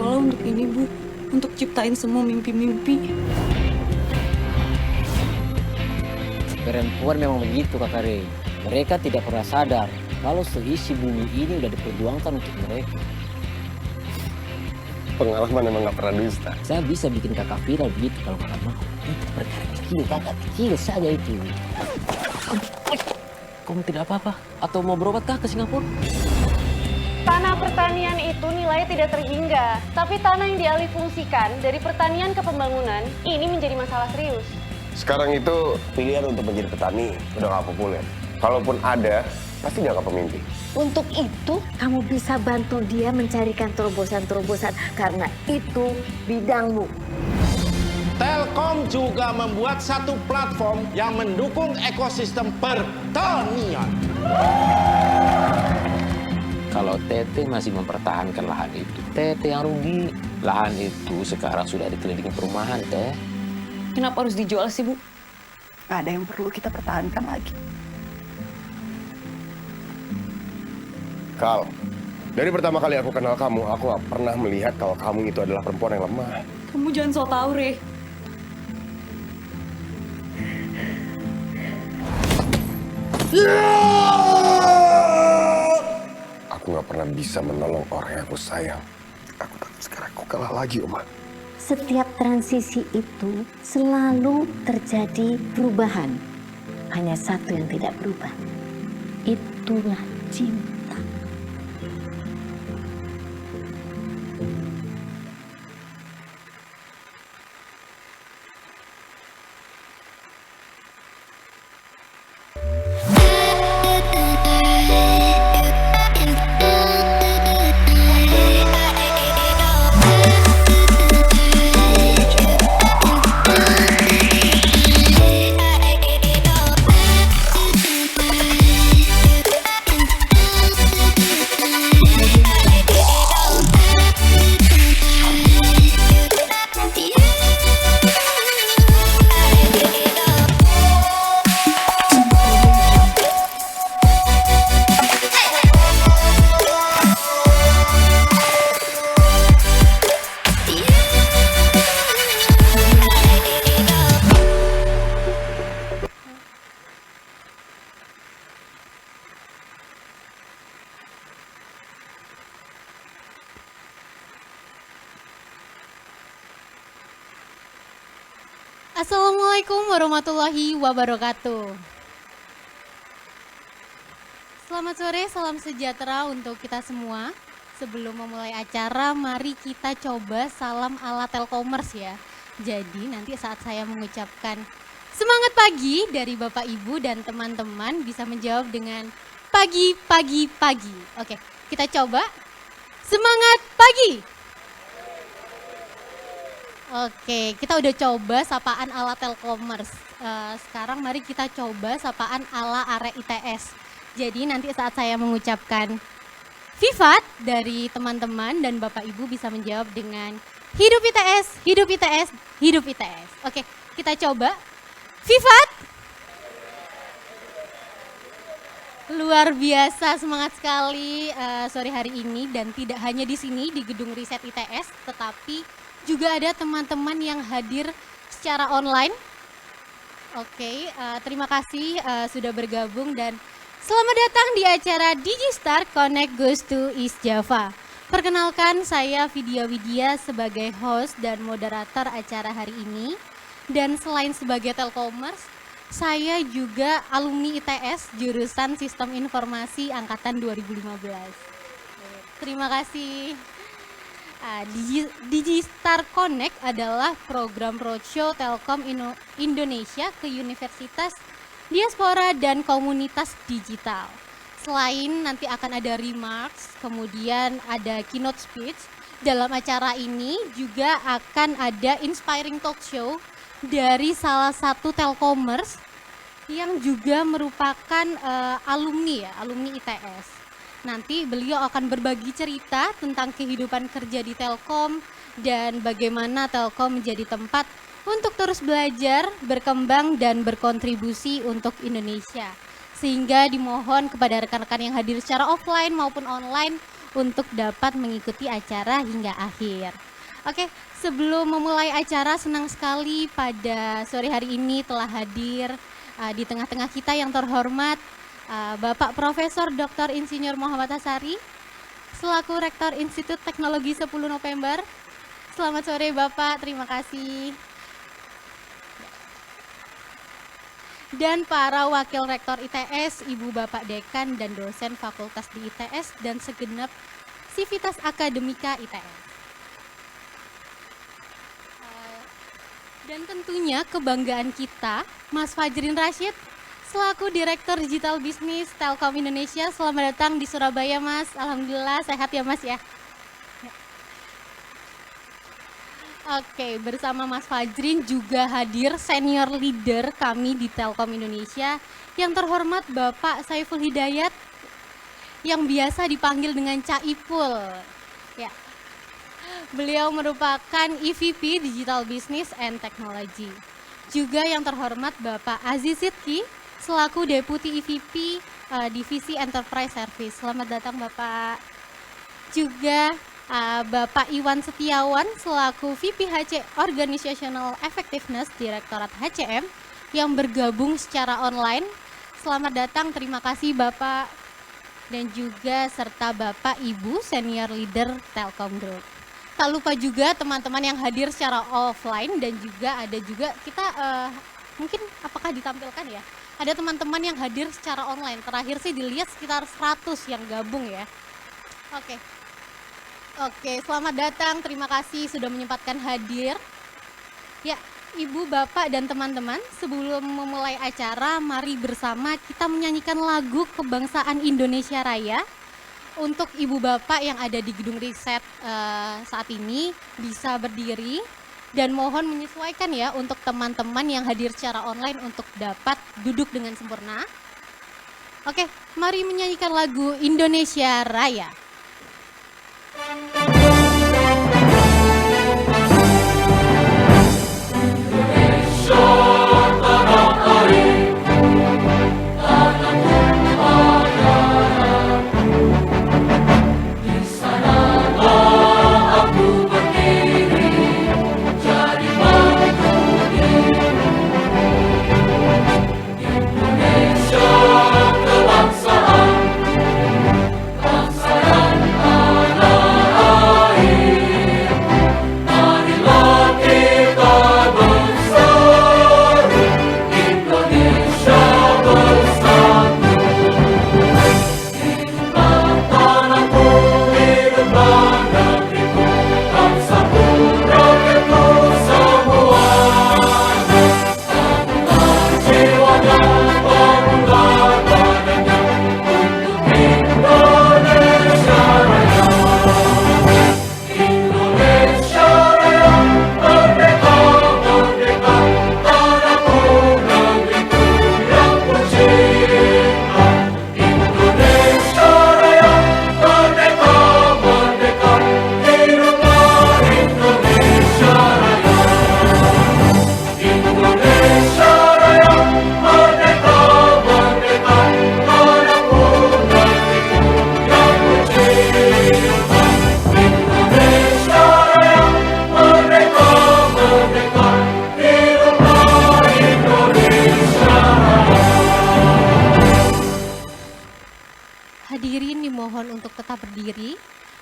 sekolah untuk ini, Bu. Untuk ciptain semua mimpi-mimpi. Perempuan memang begitu, Kakak Rey. Mereka tidak pernah sadar kalau seisi bumi ini udah diperjuangkan untuk mereka. Pengalaman emang gak pernah dusta. Saya bisa bikin kakak viral begitu kalau kakak mau. Itu perkara kecil, kakak kecil saja itu. Kamu tidak apa-apa? Atau mau berobat kah ke Singapura? Tanah pertanian itu nilainya tidak terhingga, tapi tanah yang dialihfungsikan dari pertanian ke pembangunan ini menjadi masalah serius. Sekarang itu pilihan untuk menjadi petani udah gak populer. Kalaupun ada, pasti dia gak pemimpi. Untuk itu, kamu bisa bantu dia mencarikan terobosan-terobosan karena itu bidangmu. Telkom juga membuat satu platform yang mendukung ekosistem pertanian. Kalau Tete masih mempertahankan lahan itu, Tete yang rugi. Lahan itu sekarang sudah dikelilingi perumahan, Teh. Kenapa harus dijual sih, Bu? Ada yang perlu kita pertahankan lagi. Kal, dari pertama kali aku kenal kamu, aku gak pernah melihat kalau kamu itu adalah perempuan yang lemah. Kamu jangan so tau, Re. Aku gak pernah bisa menolong orang yang aku sayang. Aku takut sekarang aku kalah lagi, Oma. Setiap transisi itu selalu terjadi perubahan. Hanya satu yang tidak berubah. Itulah cinta. Assalamualaikum warahmatullahi wabarakatuh. Selamat sore, salam sejahtera untuk kita semua. Sebelum memulai acara, mari kita coba salam ala Telkomers ya. Jadi nanti saat saya mengucapkan semangat pagi dari Bapak Ibu dan teman-teman bisa menjawab dengan pagi, pagi, pagi. Oke, kita coba. Semangat pagi. Oke, kita udah coba sapaan ala Telkomers. Sekarang mari kita coba sapaan ala Arek ITS. Jadi nanti saat saya mengucapkan Vivat dari teman-teman dan Bapak Ibu bisa menjawab dengan hidup ITS, hidup ITS, hidup ITS. Oke, kita coba. Vivat. Luar biasa, semangat sekali sore hari ini dan tidak hanya di sini di gedung riset ITS, tetapi juga ada teman-teman yang hadir secara online. Oke, terima kasih sudah bergabung dan selamat datang di acara Digistar Connect Goes to East Java. Perkenalkan, saya Vidya Widya sebagai host dan moderator acara hari ini. Dan selain sebagai Telkomers, saya juga alumni ITS jurusan Sistem Informasi Angkatan 2015. Terima kasih. Digistar Connect adalah program roadshow Telkom Indonesia ke Universitas Diaspora dan Komunitas Digital. Selain nanti akan ada remarks, kemudian ada keynote speech, dalam acara ini juga akan ada inspiring talk show dari salah satu Telkomers yang juga merupakan alumni ITS. Nanti beliau akan berbagi cerita tentang kehidupan kerja di Telkom dan bagaimana Telkom menjadi tempat untuk terus belajar, berkembang dan berkontribusi untuk Indonesia. Sehingga dimohon kepada rekan-rekan yang hadir secara offline maupun online untuk dapat mengikuti acara hingga akhir. Oke, sebelum memulai acara, senang sekali pada sore hari ini telah hadir di tengah-tengah kita yang terhormat Bapak Profesor Dr. Insinyur Muhammad Asari selaku Rektor Institut Teknologi 10 November. Selamat sore Bapak, terima kasih. Dan para Wakil Rektor ITS, Ibu Bapak Dekan dan dosen fakultas di ITS dan segenap Sivitas Akademika ITS. Dan tentunya kebanggaan kita, Mas Fajrin Rashid, selaku Direktur Digital Bisnis Telkom Indonesia. Selamat datang di Surabaya, Mas. Alhamdulillah sehat ya, Mas ya. Oke, bersama Mas Fajrin juga hadir senior leader kami di Telkom Indonesia yang terhormat Bapak Saiful Hidayat yang biasa dipanggil dengan Cak Ipul. Ya. Beliau merupakan EVP Digital Business and Technology. Juga yang terhormat Bapak Aziz Sidki selaku Deputi EVP Divisi Enterprise Service. Selamat datang Bapak. Juga Bapak Iwan Setiawan selaku VP HC Organizational Effectiveness Direktorat HCM yang bergabung secara online. Selamat datang, terima kasih Bapak. Dan juga serta Bapak Ibu Senior Leader Telkom Group. Tak lupa juga teman-teman yang hadir secara offline dan juga ada juga kita mungkin apakah ditampilkan ya? Ada teman-teman yang hadir secara online. Terakhir sih dilihat sekitar 100 yang gabung ya. Oke, selamat datang. Terima kasih sudah menyempatkan hadir. Ya, Ibu, Bapak dan teman-teman, sebelum memulai acara, mari bersama kita menyanyikan lagu Kebangsaan Indonesia Raya. Untuk Ibu Bapak yang ada di gedung riset saat ini bisa berdiri dan mohon menyesuaikan ya untuk teman-teman yang hadir secara online untuk dapat duduk dengan sempurna. Oke, mari menyanyikan lagu Indonesia Raya.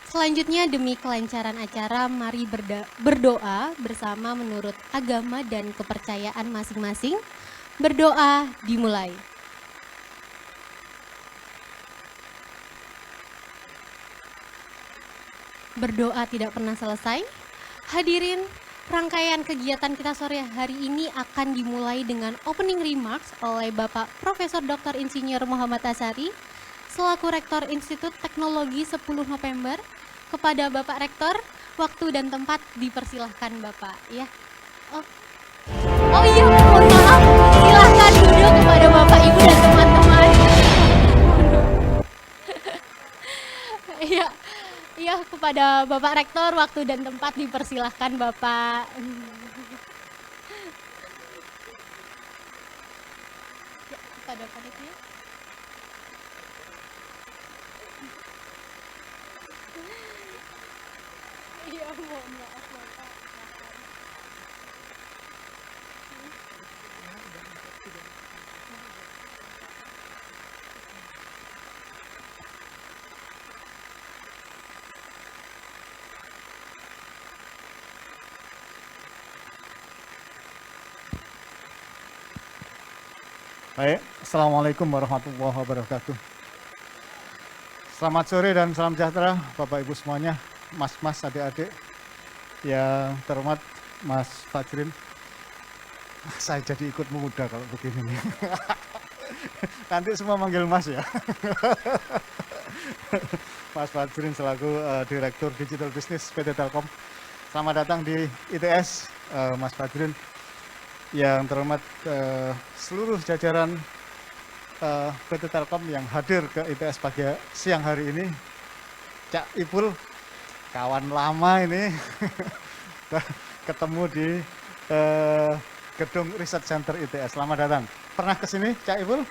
Selanjutnya demi kelancaran acara mari berdoa bersama menurut agama dan kepercayaan masing-masing. Berdoa dimulai. Berdoa tidak pernah selesai. Hadirin, rangkaian kegiatan kita sore hari ini akan dimulai dengan opening remarks oleh Bapak Profesor Dr. Insinyur Muhammad Asari selaku Rektor Institut Teknologi 10 November. Kepada Bapak Rektor, waktu dan tempat dipersilahkan Bapak ya. Oh iya, mohon maaf. Silahkan duduk kepada Bapak, Ibu dan teman-teman. Iya, kepada Bapak Rektor, waktu dan tempat dipersilahkan Bapak. Ya, kepada panitia. Iya, mohon maaf Bapak. Baik, Assalamualaikum warahmatullahi wabarakatuh. Selamat sore dan salam sejahtera Bapak Ibu semuanya, Mas-mas, adik-adik. Yang terhormat Mas Fajrin. Saya jadi ikut muda kalau begini nih. Nanti semua manggil Mas ya. Mas Fajrin selaku Direktur Digital Business PT Telkom. Selamat datang di ITS, Mas Fajrin. Yang terhormat seluruh jajaran PT Telkom yang hadir ke ITS pagi siang hari ini. Cak Ipul, kawan lama ini, ketemu di gedung Research Center ITS. Selamat datang. Pernah ke sini, Cak Ipul?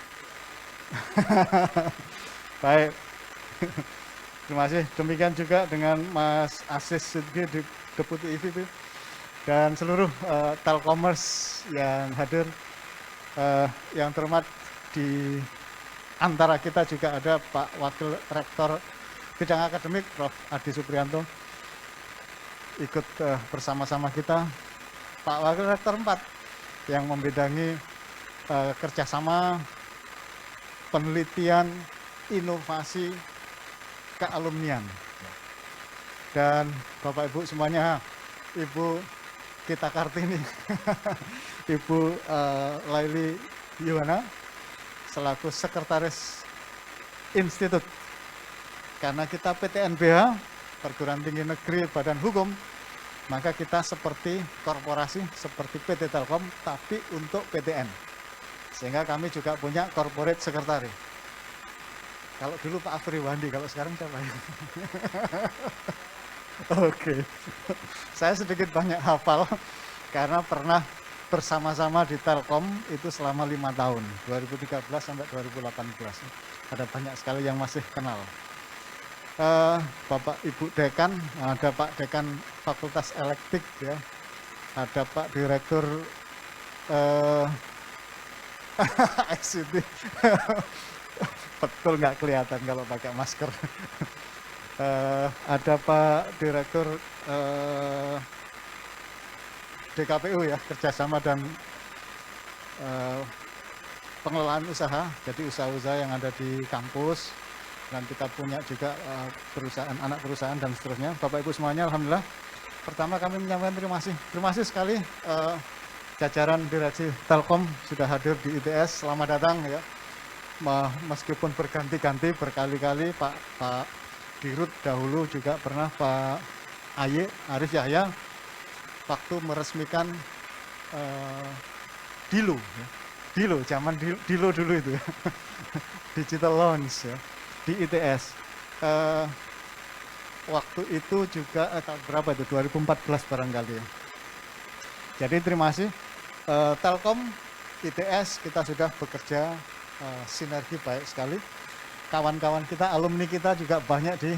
Baik. Terima kasih. Demikian juga dengan Mas Asis Sidki, Deputi EVP, dan seluruh Telkomers yang hadir. Yang terhormat di antara kita juga ada Pak Wakil Rektor Bidang Akademik, Prof. Adi Suprianto, ikut bersama-sama kita. Pak Wakil Rektor 4 yang membidangi kerjasama, penelitian, inovasi, kealumnian. Dan Bapak Ibu semuanya, Ibu Gita Kartini, Ibu Laili Yuwana, selaku Sekretaris Institut. Karena kita PTNBH, Perguruan Tinggi Negeri Badan Hukum, maka kita seperti korporasi, seperti PT Telkom, tapi untuk PTN. Sehingga kami juga punya corporate secretary. Kalau dulu Pak Afri Wandi, kalau sekarang siapa ya? Oke, saya sedikit banyak hafal karena pernah bersama-sama di Telkom itu selama 5 tahun, 2013 sampai 2018. Ada banyak sekali yang masih kenal. Bapak Ibu Dekan, ada Pak Dekan Fakultas Elektrik, ya, ada Pak Direktur ICT, betul nggak kelihatan kalau pakai masker. Ada Pak Direktur DKPU, ya, kerjasama dan pengelolaan usaha, jadi usaha-usaha yang ada di kampus, dan kita punya juga perusahaan, anak perusahaan dan seterusnya. Bapak Ibu semuanya, alhamdulillah. Pertama kami menyampaikan terima kasih sekali jajaran direksi Telkom sudah hadir di ITS. Selamat datang, ya. Meskipun berganti-ganti berkali-kali, Pak Dirut dahulu juga pernah, Pak Aye Arif Yahya, waktu meresmikan Dilo, ya. Dilo, zaman Dilo dulu itu, ya. Digital Launch, ya, di ITS. Waktu itu juga tahun berapa itu, 2014 barangkali, ya. Jadi terima kasih Telkom, ITS, kita sudah bekerja sinergi baik sekali. Kawan-kawan kita, alumni kita juga banyak di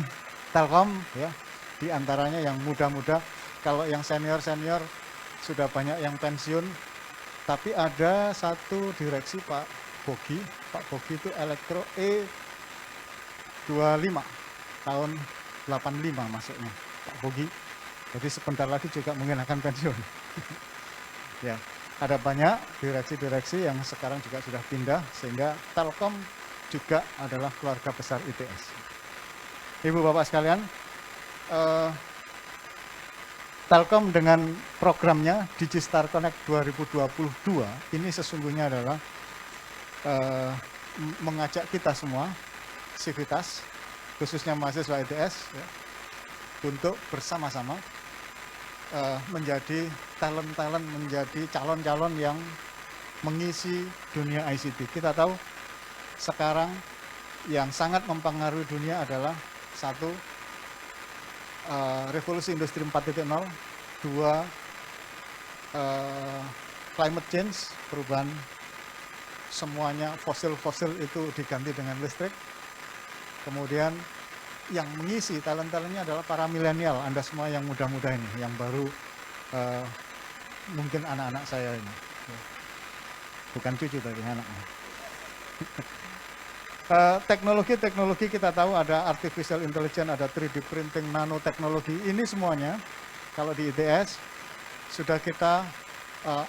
Telkom, ya. Di antaranya yang muda-muda. Kalau yang senior-senior sudah banyak yang pensiun. Tapi ada satu direksi Pak Bogi. Pak Bogi itu Elektro E25 tahun 85 masuknya Pak Bogi. Jadi sebentar lagi juga mungkin akan pensiun. Ya, ada banyak direksi-direksi yang sekarang juga sudah pindah, sehingga Telkom juga adalah keluarga besar ITS. Ibu Bapak sekalian, Telkom dengan programnya Digistar Connect 2022 ini sesungguhnya adalah mengajak kita semua, sivitas, khususnya mahasiswa ITS, ya, untuk bersama-sama menjadi talent-talent, menjadi calon-calon yang mengisi dunia ICT. Kita tahu sekarang yang sangat mempengaruhi dunia adalah satu, revolusi industri 4.0, dua, climate change, perubahan semuanya fosil-fosil itu diganti dengan listrik, kemudian yang mengisi talent-talentnya adalah para milenial, Anda semua yang muda-muda ini, yang baru mungkin anak-anak saya ini. Bukan cucu tadi, anaknya. Teknologi kita tahu ada artificial intelligence, ada 3D printing, nanoteknologi. Ini semuanya kalau di ITS sudah kita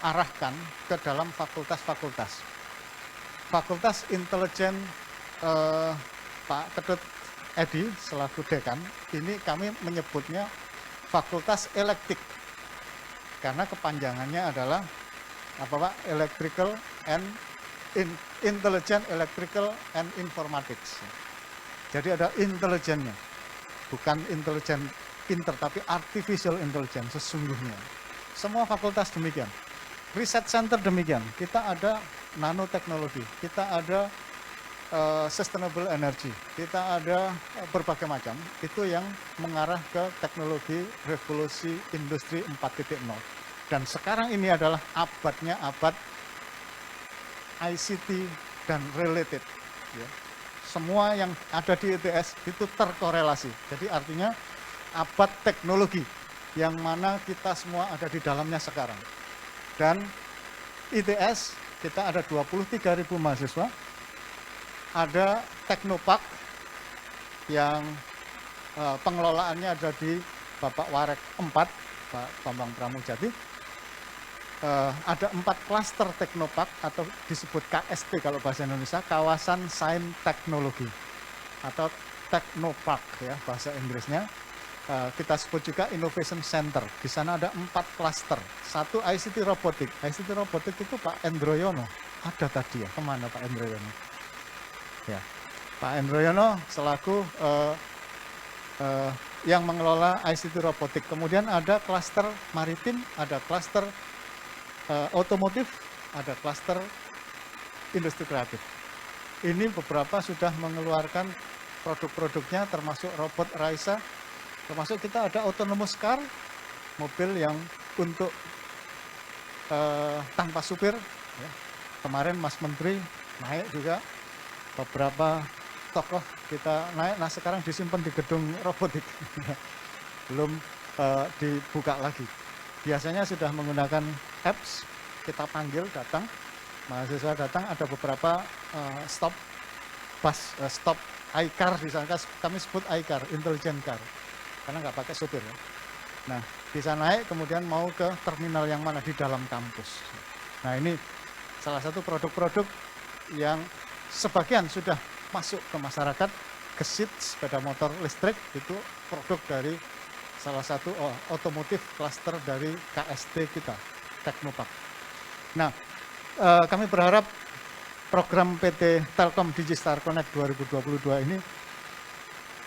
arahkan ke dalam fakultas-fakultas. Fakultas Intelijen Pak Ketut Edi selaku dekan, ini kami menyebutnya Fakultas Elektrik. Karena kepanjangannya adalah apa Pak? Electrical and Intelligent Electrical and Informatics. Jadi ada intelijennya, bukan intelijen pinter, tapi artificial intelligence sesungguhnya. Semua fakultas demikian. Research center demikian. Kita ada nanoteknologi, kita ada sustainable energy, kita ada berbagai macam. Itu yang mengarah ke teknologi revolusi industri 4.0. Dan sekarang ini adalah abadnya abad ICT dan related. Ya. Semua yang ada di ITS itu terkorelasi. Jadi artinya abad teknologi yang mana kita semua ada di dalamnya sekarang. Dan ITS kita ada 23.000 mahasiswa, ada Teknopark yang pengelolaannya ada di Bapak Warek 4, Pak Bambang Pramujati. Ada 4 klaster Teknopark atau disebut KST kalau bahasa Indonesia, Kawasan Sains Teknologi atau Teknopark ya bahasa Inggrisnya. Kita sebut juga Innovation Center. Di sana ada 4 klaster. Satu ICT Robotik. ICT Robotik itu Pak Endroyono. Ada tadi ya, kemana Pak Endroyono? Ya, Pak Endroyono selaku yang mengelola ICT Robotik. Kemudian ada klaster maritim, ada klaster otomotif, ada klaster industri kreatif. Ini beberapa sudah mengeluarkan produk-produknya termasuk robot Raisa, termasuk kita ada autonomous car, mobil yang untuk tanpa supir. Ya. Kemarin Mas Menteri naik juga, beberapa tokoh kita naik, nah sekarang disimpan di gedung robotik, belum dibuka lagi. Biasanya sudah menggunakan apps, kita panggil datang, mahasiswa datang, ada beberapa stop bus, stop iCar, disangka kami sebut iCar, intelligent car, karena nggak pakai supir ya. Nah, bisa naik kemudian mau ke terminal yang mana di dalam kampus. Nah, ini salah satu produk-produk yang sebagian sudah masuk ke masyarakat. Gesit sepeda motor listrik itu produk dari salah satu otomotif klaster dari KST kita, Teknopark. Nah, kami berharap program PT Telkom Digistar Connect 2022 ini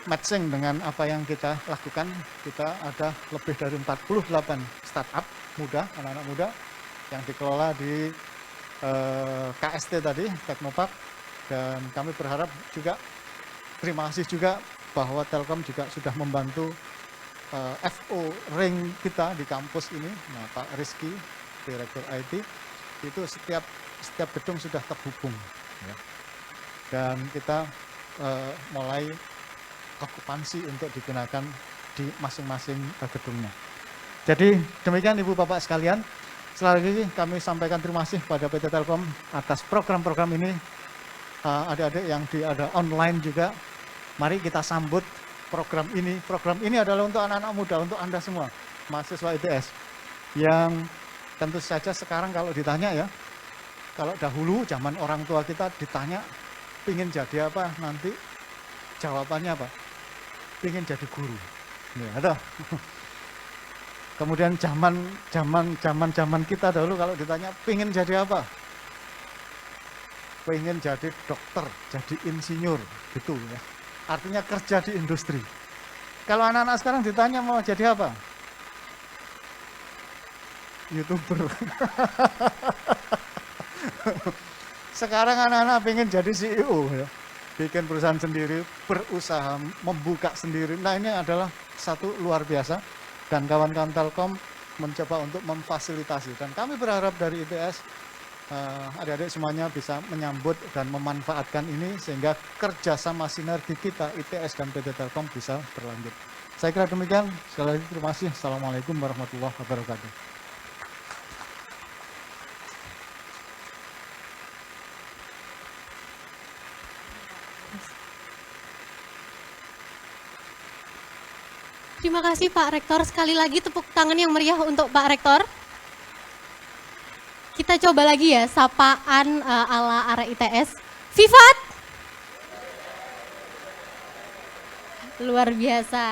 matching dengan apa yang kita lakukan. Kita ada lebih dari 48 startup muda, anak-anak muda yang dikelola di KST tadi, Teknopark. Dan kami berharap juga, terima kasih juga bahwa Telkom juga sudah membantu FO ring kita di kampus ini. Nah, Pak Rizky, Direktur IT, itu setiap gedung sudah terhubung. Ya. Dan kita mulai okupansi untuk digunakan di masing-masing gedungnya. Jadi demikian Ibu Bapak sekalian. Sekali lagi kami sampaikan terima kasih pada PT Telkom atas program-program ini. Adik-adik yang ada online juga, mari kita sambut program ini. Program ini adalah untuk anak-anak muda, untuk Anda semua, mahasiswa ITS. Yang tentu saja sekarang kalau ditanya ya, kalau dahulu zaman orang tua kita ditanya, pingin jadi apa nanti, jawabannya apa? Pingin jadi guru. Ya, ada. Kemudian zaman kita dahulu kalau ditanya, pingin jadi apa? Pengen jadi dokter, jadi insinyur, gitu ya. Artinya kerja di industri. Kalau anak-anak sekarang ditanya mau jadi apa? YouTuber. Sekarang anak-anak pengen jadi CEO ya. Bikin perusahaan sendiri, berusaha, membuka sendiri. Nah, ini adalah satu luar biasa. Dan kawan-kawan Telkom mencoba untuk memfasilitasi. Dan kami berharap dari ITS adik-adik semuanya bisa menyambut dan memanfaatkan ini sehingga kerjasama sinergi kita ITS dan PT Telkom bisa berlanjut. Saya kira demikian. Sekali lagi terima kasih. Assalamualaikum warahmatullahi wabarakatuh. Terima kasih Pak Rektor. Sekali lagi tepuk tangan yang meriah untuk Pak Rektor. Kita coba lagi ya, sapaan ala arek ITS. Vivat! Luar biasa.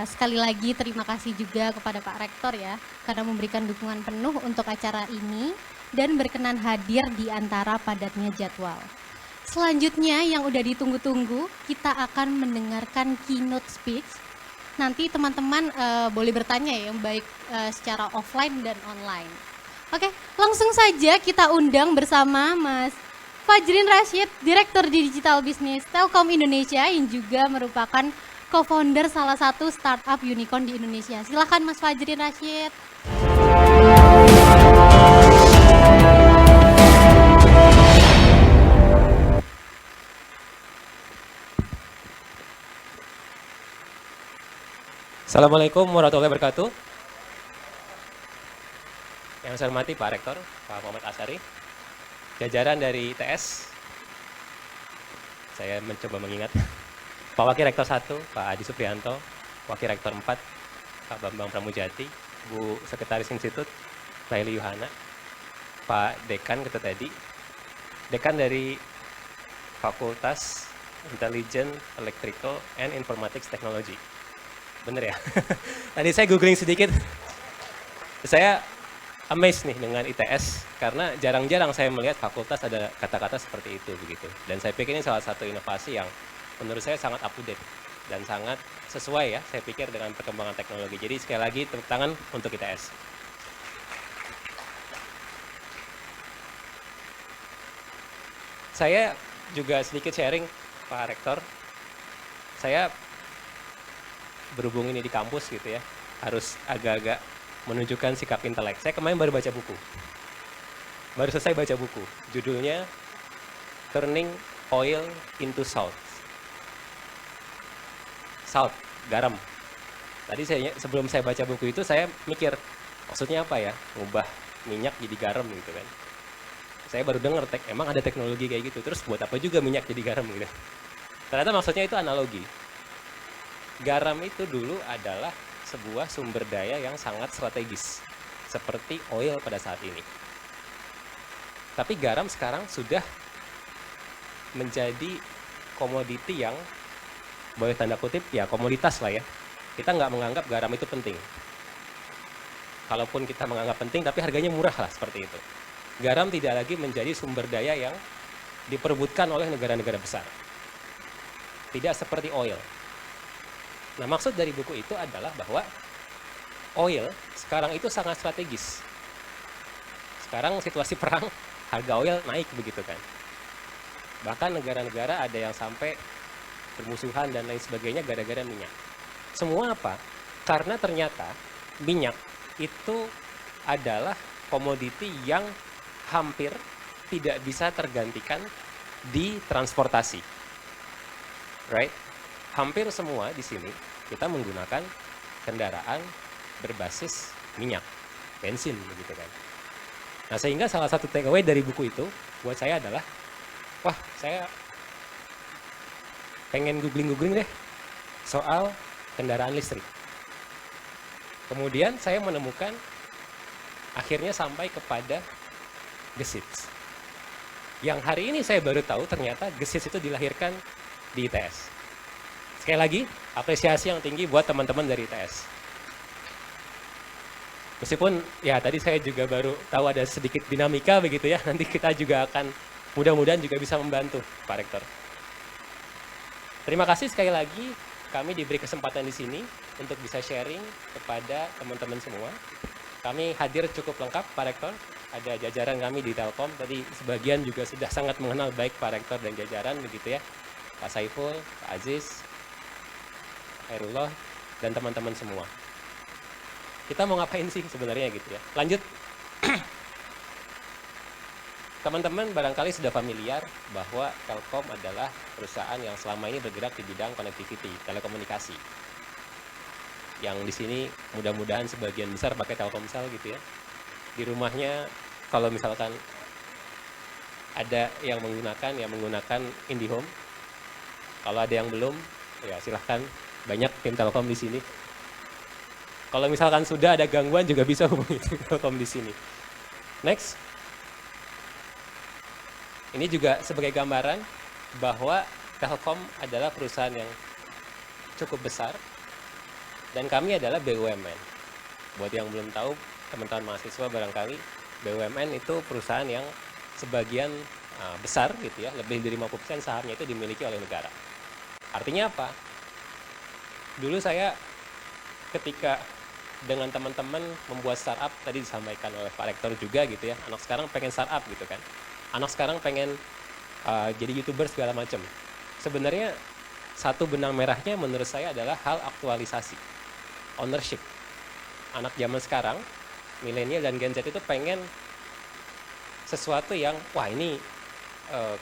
Sekali lagi terima kasih juga kepada Pak Rektor ya, karena memberikan dukungan penuh untuk acara ini dan berkenan hadir di antara padatnya jadwal. Selanjutnya yang udah ditunggu-tunggu, kita akan mendengarkan keynote speech. Nanti teman-teman boleh bertanya ya, yang baik secara offline dan online. Oke, langsung saja kita undang bersama Mas Fajrin Rashid, Direktur Digital Business Telkom Indonesia yang juga merupakan co-founder salah satu startup unicorn di Indonesia. Silakan Mas Fajrin Rashid. Assalamualaikum warahmatullahi wabarakatuh. Yang saya hormati Pak Rektor, Pak Muhammad Asari, jajaran dari ITS, saya mencoba mengingat, Pak Wakil Rektor 1, Pak Adi Suprianto, Wakil Rektor 4, Pak Bambang Pramujati, Bu Sekretaris Institut, Laili Yuhana, Pak Dekan Ketua tadi, Dekan dari Fakultas Intelligent Electrical and Informatics Technology. Bener ya? Tadi saya googling sedikit, saya amazed nih dengan ITS, karena jarang-jarang saya melihat fakultas ada kata-kata seperti itu begitu. Dan saya pikir ini salah satu inovasi yang menurut saya sangat up to date dan sangat sesuai ya, saya pikir dengan perkembangan teknologi. Jadi sekali lagi tepuk tangan untuk ITS. Saya juga sedikit sharing Pak Rektor, saya berhubung ini di kampus gitu ya, harus agak-agak menunjukkan sikap intelek. Saya kemarin baru baca buku. Baru selesai baca buku. Judulnya Turning Oil into Salt. Salt, garam. Tadi sebelum saya baca buku itu saya mikir, maksudnya apa ya? Ngubah minyak jadi garam gitu kan. Saya baru dengar emang ada teknologi kayak gitu. Terus buat apa juga minyak jadi garam gitu. Ternyata maksudnya itu analogi. Garam itu dulu adalah sebuah sumber daya yang sangat strategis, seperti oil pada saat ini. Tapi garam sekarang sudah menjadi komoditi yang, boleh tanda kutip, ya komoditas lah ya. Kita nggak menganggap garam itu penting. Kalaupun kita menganggap penting, tapi harganya murah lah, seperti itu. Garam tidak lagi menjadi sumber daya yang diperebutkan oleh negara-negara besar. Tidak seperti oil. Nah, maksud dari buku itu adalah bahwa oil sekarang itu sangat strategis. Sekarang situasi perang, harga oil naik begitu kan. Bahkan negara-negara ada yang sampai bermusuhan dan lain sebagainya gara-gara minyak. Semua apa? Karena ternyata minyak itu adalah komoditi yang hampir tidak bisa tergantikan di transportasi. Right? Hampir semua di sini kita menggunakan kendaraan berbasis minyak, bensin begitu kan. Nah, sehingga salah satu takeaway dari buku itu buat saya adalah, wah, saya pengen googling deh soal kendaraan listrik. Kemudian saya menemukan, akhirnya sampai kepada GESITS. Yang hari ini saya baru tahu ternyata GESITS itu dilahirkan di ITS. Sekali lagi, apresiasi yang tinggi buat teman-teman dari ITS. Meskipun ya tadi saya juga baru tahu ada sedikit dinamika begitu ya, nanti kita juga akan mudah-mudahan juga bisa membantu Pak Rektor. Terima kasih sekali lagi, kami diberi kesempatan di sini untuk bisa sharing kepada teman-teman semua. Kami hadir cukup lengkap Pak Rektor, ada jajaran kami di Telkom, tadi sebagian juga sudah sangat mengenal baik Pak Rektor dan jajaran begitu ya. Pak Saiful, Pak Aziz, Khairullah, dan teman-teman semua. Kita mau ngapain sih sebenarnya gitu ya. Lanjut. Teman-teman barangkali sudah familiar bahwa Telkom adalah perusahaan yang selama ini bergerak di bidang connectivity, telekomunikasi. Yang di sini mudah-mudahan sebagian besar pakai Telkomsel gitu ya. Di rumahnya kalau misalkan ada yang menggunakan IndiHome. Kalau ada yang belum, ya silahkan, banyak tim Telkom di sini. Kalau misalkan sudah ada gangguan juga bisa hubungi tim Telkom di sini. Next. Ini juga sebagai gambaran bahwa Telkom adalah perusahaan yang cukup besar dan kami adalah BUMN. Buat yang belum tahu, teman-teman mahasiswa barangkali, BUMN itu perusahaan yang sebagian besar gitu ya, lebih dari 50% sahamnya itu dimiliki oleh negara. Artinya apa? Dulu saya ketika dengan teman-teman membuat startup, tadi disampaikan oleh Pak Rektor juga gitu ya, anak sekarang pengen startup gitu kan. Anak sekarang pengen jadi YouTuber segala macam. Sebenarnya satu benang merahnya menurut saya adalah hal aktualisasi, ownership. Anak zaman sekarang, milenial dan Gen Z itu pengen sesuatu yang, wah ini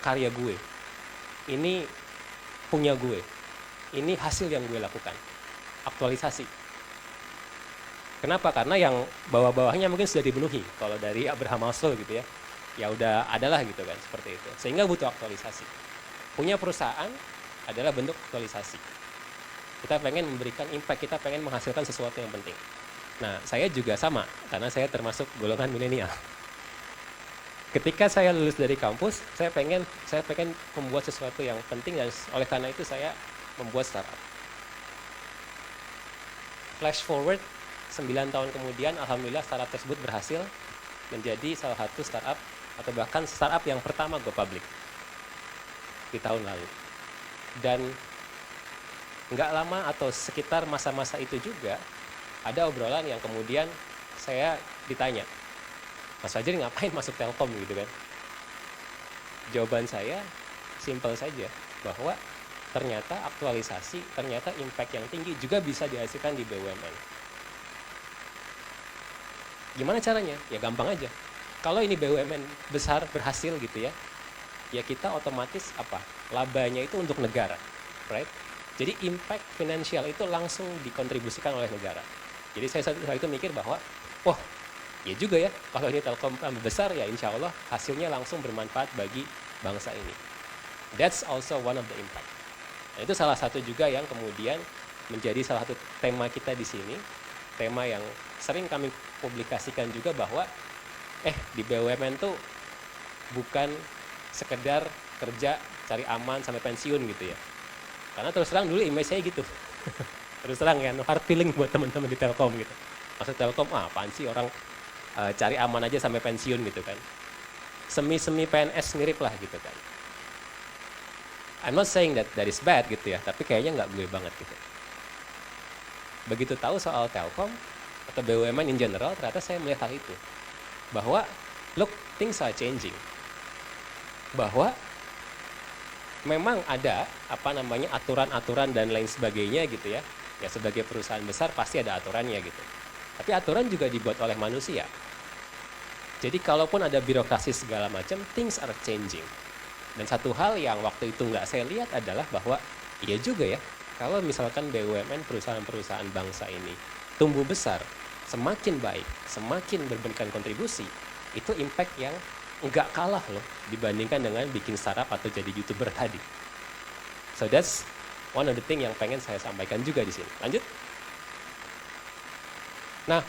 karya gue, ini punya gue, ini hasil yang gue lakukan. Aktualisasi. Kenapa? Karena yang bawah-bawahnya mungkin sudah dipenuhi. Kalau dari Abraham Maslow gitu ya. Ya udah adalah gitu kan, seperti itu. Sehingga butuh aktualisasi. Punya perusahaan adalah bentuk aktualisasi. Kita pengen memberikan impact, kita pengen menghasilkan sesuatu yang penting. Nah, saya juga sama, karena saya termasuk golongan milenial. Ketika saya lulus dari kampus, saya pengen membuat sesuatu yang penting dan oleh karena itu saya membuat startup. Flash forward 9 tahun kemudian, alhamdulillah startup tersebut berhasil menjadi salah satu startup atau bahkan startup yang pertama go public di tahun lalu. Dan nggak lama atau sekitar masa-masa itu juga ada obrolan yang kemudian saya ditanya, Mas Fajri ngapain masuk Telkom gitu kan? Jawaban saya simpel saja, bahwa ternyata aktualisasi, ternyata impact yang tinggi juga bisa dihasilkan di BUMN. Gimana caranya? Ya gampang aja. Kalau ini BUMN besar berhasil gitu ya, ya kita otomatis apa? Labanya itu untuk negara, right? Jadi impact finansial itu langsung dikontribusikan oleh negara. Jadi saya saat itu mikir bahwa, wah, ya juga ya, kalau ini Telkom besar ya insya Allah hasilnya langsung bermanfaat bagi bangsa ini. That's also one of the impact. Nah, itu salah satu juga yang kemudian menjadi salah satu tema kita di sini, tema yang sering kami publikasikan juga bahwa di BUMN tuh bukan sekedar kerja cari aman sampai pensiun gitu ya. Karena terus terang dulu image saya gitu. Terus terang ya, no hard feeling buat teman-teman di Telkom gitu. Maksud Telkom, apaan sih orang cari aman aja sampai pensiun gitu kan. Semi-semi PNS mirip lah gitu kan. I'm not saying that is bad gitu ya, tapi kayaknya nggak gue banget gitu. Begitu tahu soal Telkom atau BUMN in general, ternyata saya melihat hal itu. Bahwa, look, things are changing. Bahwa memang ada aturan-aturan dan lain sebagainya gitu ya. Ya sebagai perusahaan besar pasti ada aturannya gitu. Tapi aturan juga dibuat oleh manusia. Jadi kalaupun ada birokrasi segala macam, things are changing. Dan satu hal yang waktu itu nggak saya lihat adalah bahwa iya juga ya, kalau misalkan BUMN perusahaan-perusahaan bangsa ini tumbuh besar, semakin baik, semakin memberikan kontribusi, itu impact yang nggak kalah loh dibandingkan dengan bikin startup atau jadi YouTuber tadi. So that's one of the thing yang pengen saya sampaikan juga di sini. Lanjut. Nah,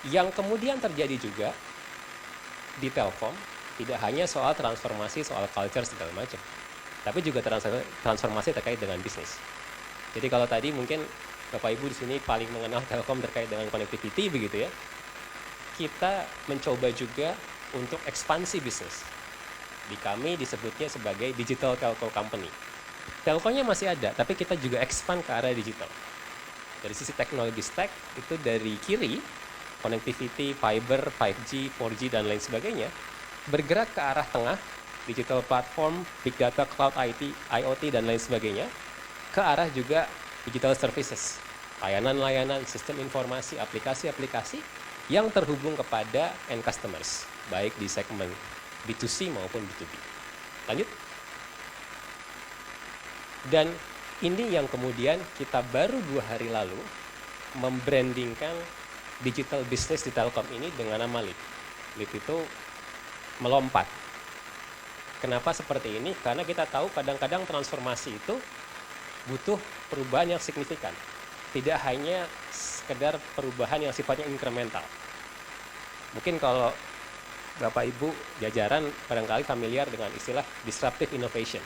yang kemudian terjadi juga di Telkom tidak hanya soal transformasi, soal culture segala macam, tapi juga transformasi terkait dengan bisnis. Jadi kalau tadi mungkin Bapak Ibu di sini paling mengenal Telkom terkait dengan connectivity begitu ya. Kita mencoba juga untuk ekspansi bisnis. Di kami disebutnya sebagai digital telco company. Telkonya masih ada, tapi kita juga expand ke arah digital. Dari sisi teknologi stack itu dari kiri, connectivity, fiber, 5G, 4G dan lain sebagainya, bergerak ke arah tengah, digital platform, big data, cloud IT, IoT dan lain sebagainya, ke arah juga digital services, layanan-layanan, sistem informasi, aplikasi-aplikasi yang terhubung kepada end customers, baik di segmen B2C maupun B2B. Lanjut. Dan ini yang kemudian kita baru 2 hari lalu membrandingkan digital business di Telkom ini dengan nama LEAP. LEAP itu melompat. Kenapa seperti ini? Karena kita tahu kadang-kadang transformasi itu butuh perubahan yang signifikan. Tidak hanya sekedar perubahan yang sifatnya incremental. Mungkin kalau Bapak Ibu jajaran barangkali familiar dengan istilah disruptive innovation.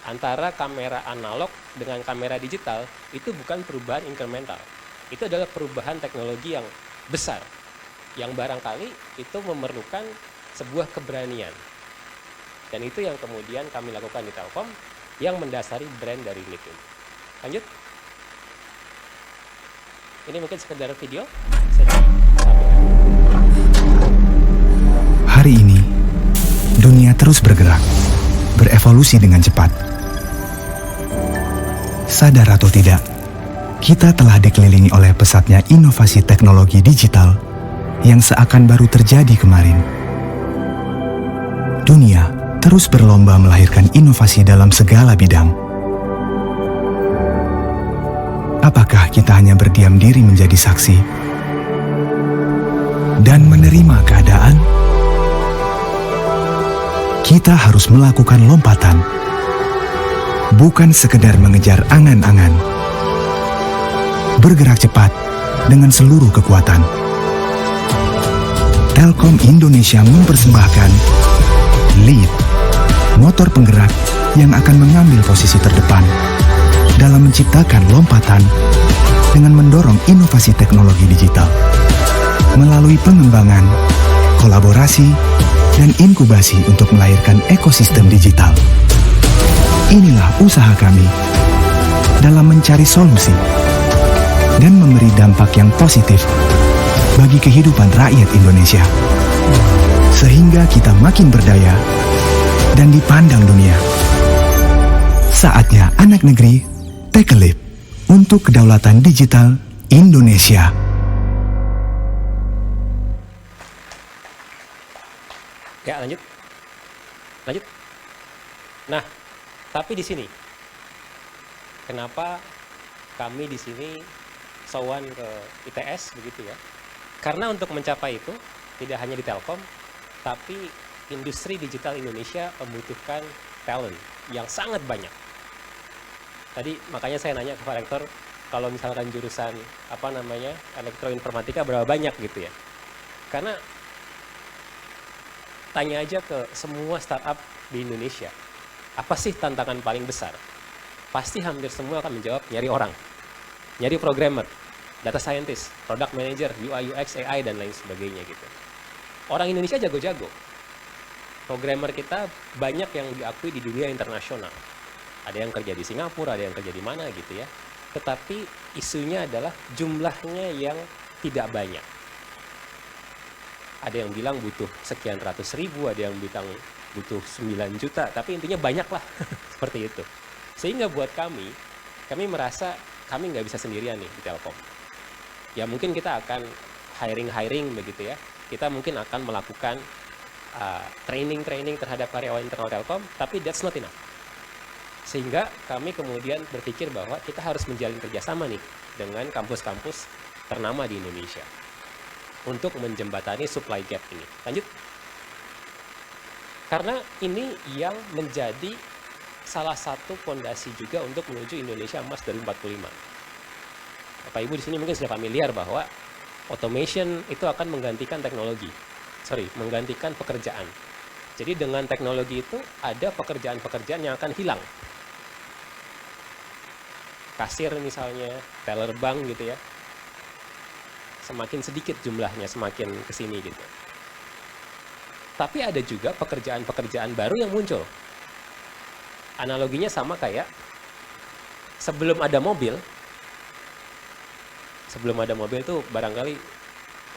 Antara kamera analog dengan kamera digital itu bukan perubahan incremental. Itu adalah perubahan teknologi yang besar. Yang barangkali itu memerlukan sebuah keberanian. Dan itu yang kemudian kami lakukan di Telkom yang mendasari brand dari LEAP ini. Lanjut. Ini mungkin sekedar video. Hari ini, dunia terus bergerak, berevolusi dengan cepat. Sadar atau tidak, kita telah dikelilingi oleh pesatnya inovasi teknologi digital yang seakan baru terjadi kemarin. Dunia terus berlomba melahirkan inovasi dalam segala bidang. Apakah kita hanya berdiam diri menjadi saksi dan menerima keadaan? Kita harus melakukan lompatan, bukan sekedar mengejar angan-angan. Bergerak cepat dengan seluruh kekuatan. Telkom Indonesia mempersembahkan LEAP, motor penggerak yang akan mengambil posisi terdepan dalam menciptakan lompatan dengan mendorong inovasi teknologi digital melalui pengembangan, kolaborasi, dan inkubasi untuk melahirkan ekosistem digital. Inilah usaha kami dalam mencari solusi dan memberi dampak yang positif bagi kehidupan rakyat Indonesia, sehingga kita makin berdaya dan dipandang dunia. Saatnya anak negeri take a leap untuk kedaulatan digital Indonesia. Ya, lanjut. Lanjut. Nah, tapi di sini kenapa kami di sini sowan ke ITS begitu ya? Karena untuk mencapai itu tidak hanya di Telkom, tapi industri digital Indonesia membutuhkan talent yang sangat banyak. Tadi makanya saya nanya ke Pak Rektor, kalau misalkan jurusan elektroinformatika berapa banyak gitu ya? Karena tanya aja ke semua startup di Indonesia, apa sih tantangan paling besar? Pasti hampir semua akan menjawab nyari orang, nyari programmer, data scientist, product manager, UI, UX, AI, dan lain sebagainya gitu. Orang Indonesia jago-jago. Programmer kita banyak yang diakui di dunia internasional. Ada yang kerja di Singapura, ada yang kerja di mana gitu ya. Tetapi isunya adalah jumlahnya yang tidak banyak. Ada yang bilang butuh sekian ratus ribu, ada yang bilang butuh 9 juta, tapi intinya banyak lah, seperti itu. Sehingga buat kami merasa kami nggak bisa sendirian nih di Telkom. Ya mungkin kita akan hiring begitu ya. Kita mungkin akan melakukan training terhadap karyawan internal Telkom, tapi that's not enough. Sehingga kami kemudian berpikir bahwa kita harus menjalin kerjasama nih dengan kampus-kampus ternama di Indonesia untuk menjembatani supply gap ini. Lanjut. Karena ini yang menjadi salah satu fondasi juga untuk menuju Indonesia Emas 2045. Bapak Ibu di sini mungkin sudah familiar bahwa automation itu akan menggantikan menggantikan pekerjaan. Jadi dengan teknologi itu ada pekerjaan-pekerjaan yang akan hilang. Kasir misalnya, teller bank gitu ya. Semakin sedikit jumlahnya, semakin kesini gitu. Tapi ada juga pekerjaan-pekerjaan baru yang muncul. Analoginya sama kayak sebelum ada mobil tuh barangkali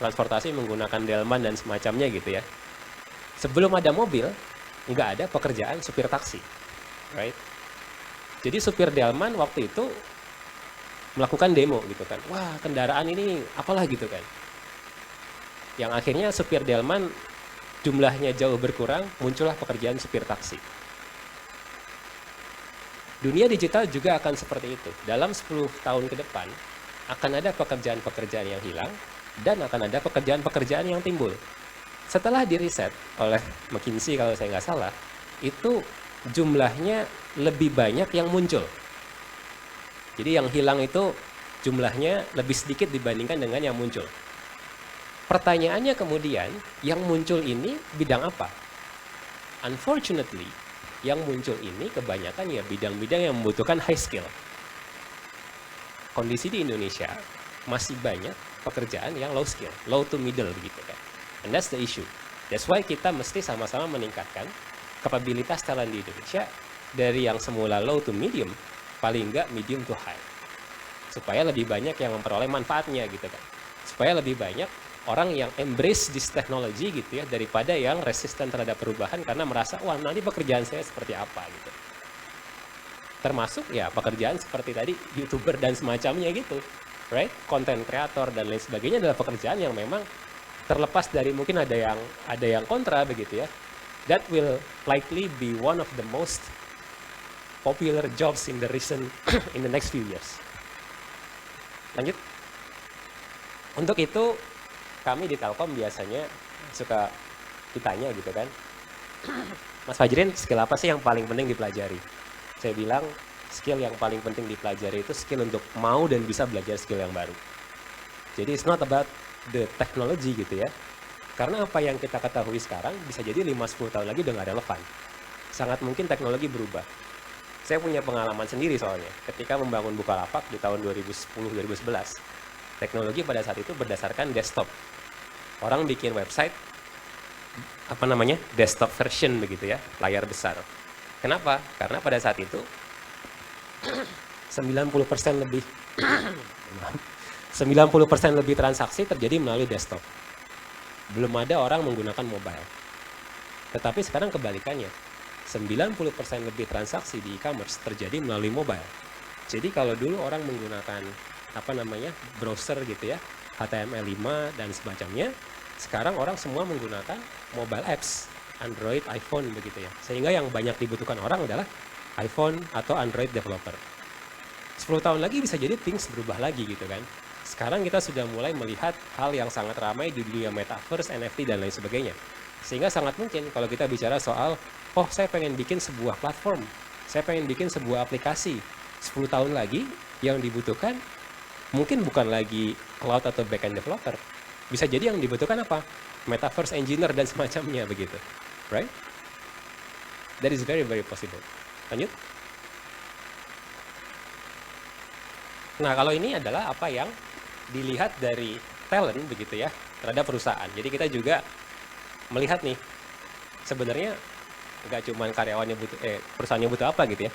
transportasi menggunakan delman dan semacamnya gitu ya. Sebelum ada mobil, nggak ada pekerjaan supir taksi, right? Jadi supir delman waktu itu melakukan demo gitu kan. Wah, kendaraan ini apalah gitu kan. Yang akhirnya supir delman jumlahnya jauh berkurang, muncullah pekerjaan supir taksi. Dunia digital juga akan seperti itu. Dalam 10 tahun ke depan, akan ada pekerjaan-pekerjaan yang hilang, dan akan ada pekerjaan-pekerjaan yang timbul. Setelah diriset oleh McKinsey kalau saya nggak salah, itu jumlahnya lebih banyak yang muncul. Jadi yang hilang itu jumlahnya lebih sedikit dibandingkan dengan yang muncul. Pertanyaannya kemudian, yang muncul ini bidang apa? Unfortunately, yang muncul ini kebanyakan ya bidang-bidang yang membutuhkan high skill. Kondisi di Indonesia masih banyak pekerjaan yang low skill, low to middle begitu kan. And that's the issue. That's why kita mesti sama-sama meningkatkan kapabilitas talent di Indonesia dari yang semula low to medium, paling enggak medium to high. Supaya lebih banyak yang memperoleh manfaatnya gitu kan. Supaya lebih banyak orang yang embrace this technology gitu ya, daripada yang resisten terhadap perubahan karena merasa, wah nanti pekerjaan saya seperti apa gitu. Termasuk ya pekerjaan seperti tadi, YouTuber dan semacamnya gitu, right? Content creator dan lain sebagainya adalah pekerjaan yang memang terlepas dari mungkin ada yang kontra begitu ya. That will likely be one of the most popular jobs in the in the next few years. Lanjut. Untuk itu kami di Telkom biasanya suka ditanya gitu kan, Mas Fajrin, skill apa sih yang paling penting dipelajari? Saya bilang, skill yang paling penting dipelajari itu skill untuk mau dan bisa belajar skill yang baru. Jadi it's not about the technology gitu ya. Karena apa yang kita ketahui sekarang bisa jadi 5-10 tahun lagi udah nggak relevan. Sangat mungkin teknologi berubah. Saya punya pengalaman sendiri soalnya. Ketika membangun Bukalapak di tahun 2010-2011, teknologi pada saat itu berdasarkan desktop. Orang bikin website, desktop version begitu ya, layar besar. Kenapa? Karena pada saat itu 90% lebih transaksi terjadi melalui desktop. Belum ada orang menggunakan mobile. Tetapi sekarang kebalikannya. 90% lebih transaksi di e-commerce terjadi melalui mobile. Jadi kalau dulu orang menggunakan browser gitu ya, HTML5 dan semacamnya, sekarang orang semua menggunakan mobile apps, Android, iPhone begitu ya. Sehingga yang banyak dibutuhkan orang adalah iPhone atau Android developer. 10 tahun lagi bisa jadi things berubah lagi gitu kan. Sekarang kita sudah mulai melihat hal yang sangat ramai di dunia metaverse, NFT dan lain sebagainya. Sehingga sangat mungkin kalau kita bicara soal, oh saya pengen bikin sebuah platform, saya pengen bikin sebuah aplikasi. 10 tahun lagi yang dibutuhkan mungkin bukan lagi cloud atau backend developer. Bisa jadi yang dibutuhkan apa? Metaverse engineer dan semacamnya begitu. Right? That is very, very possible. Lanjut. Nah, kalau ini adalah apa yang dilihat dari talent begitu ya, terhadap perusahaan. Jadi kita juga melihat nih, sebenarnya nggak cuma karyawannya butuh, perusahaannya butuh apa gitu ya.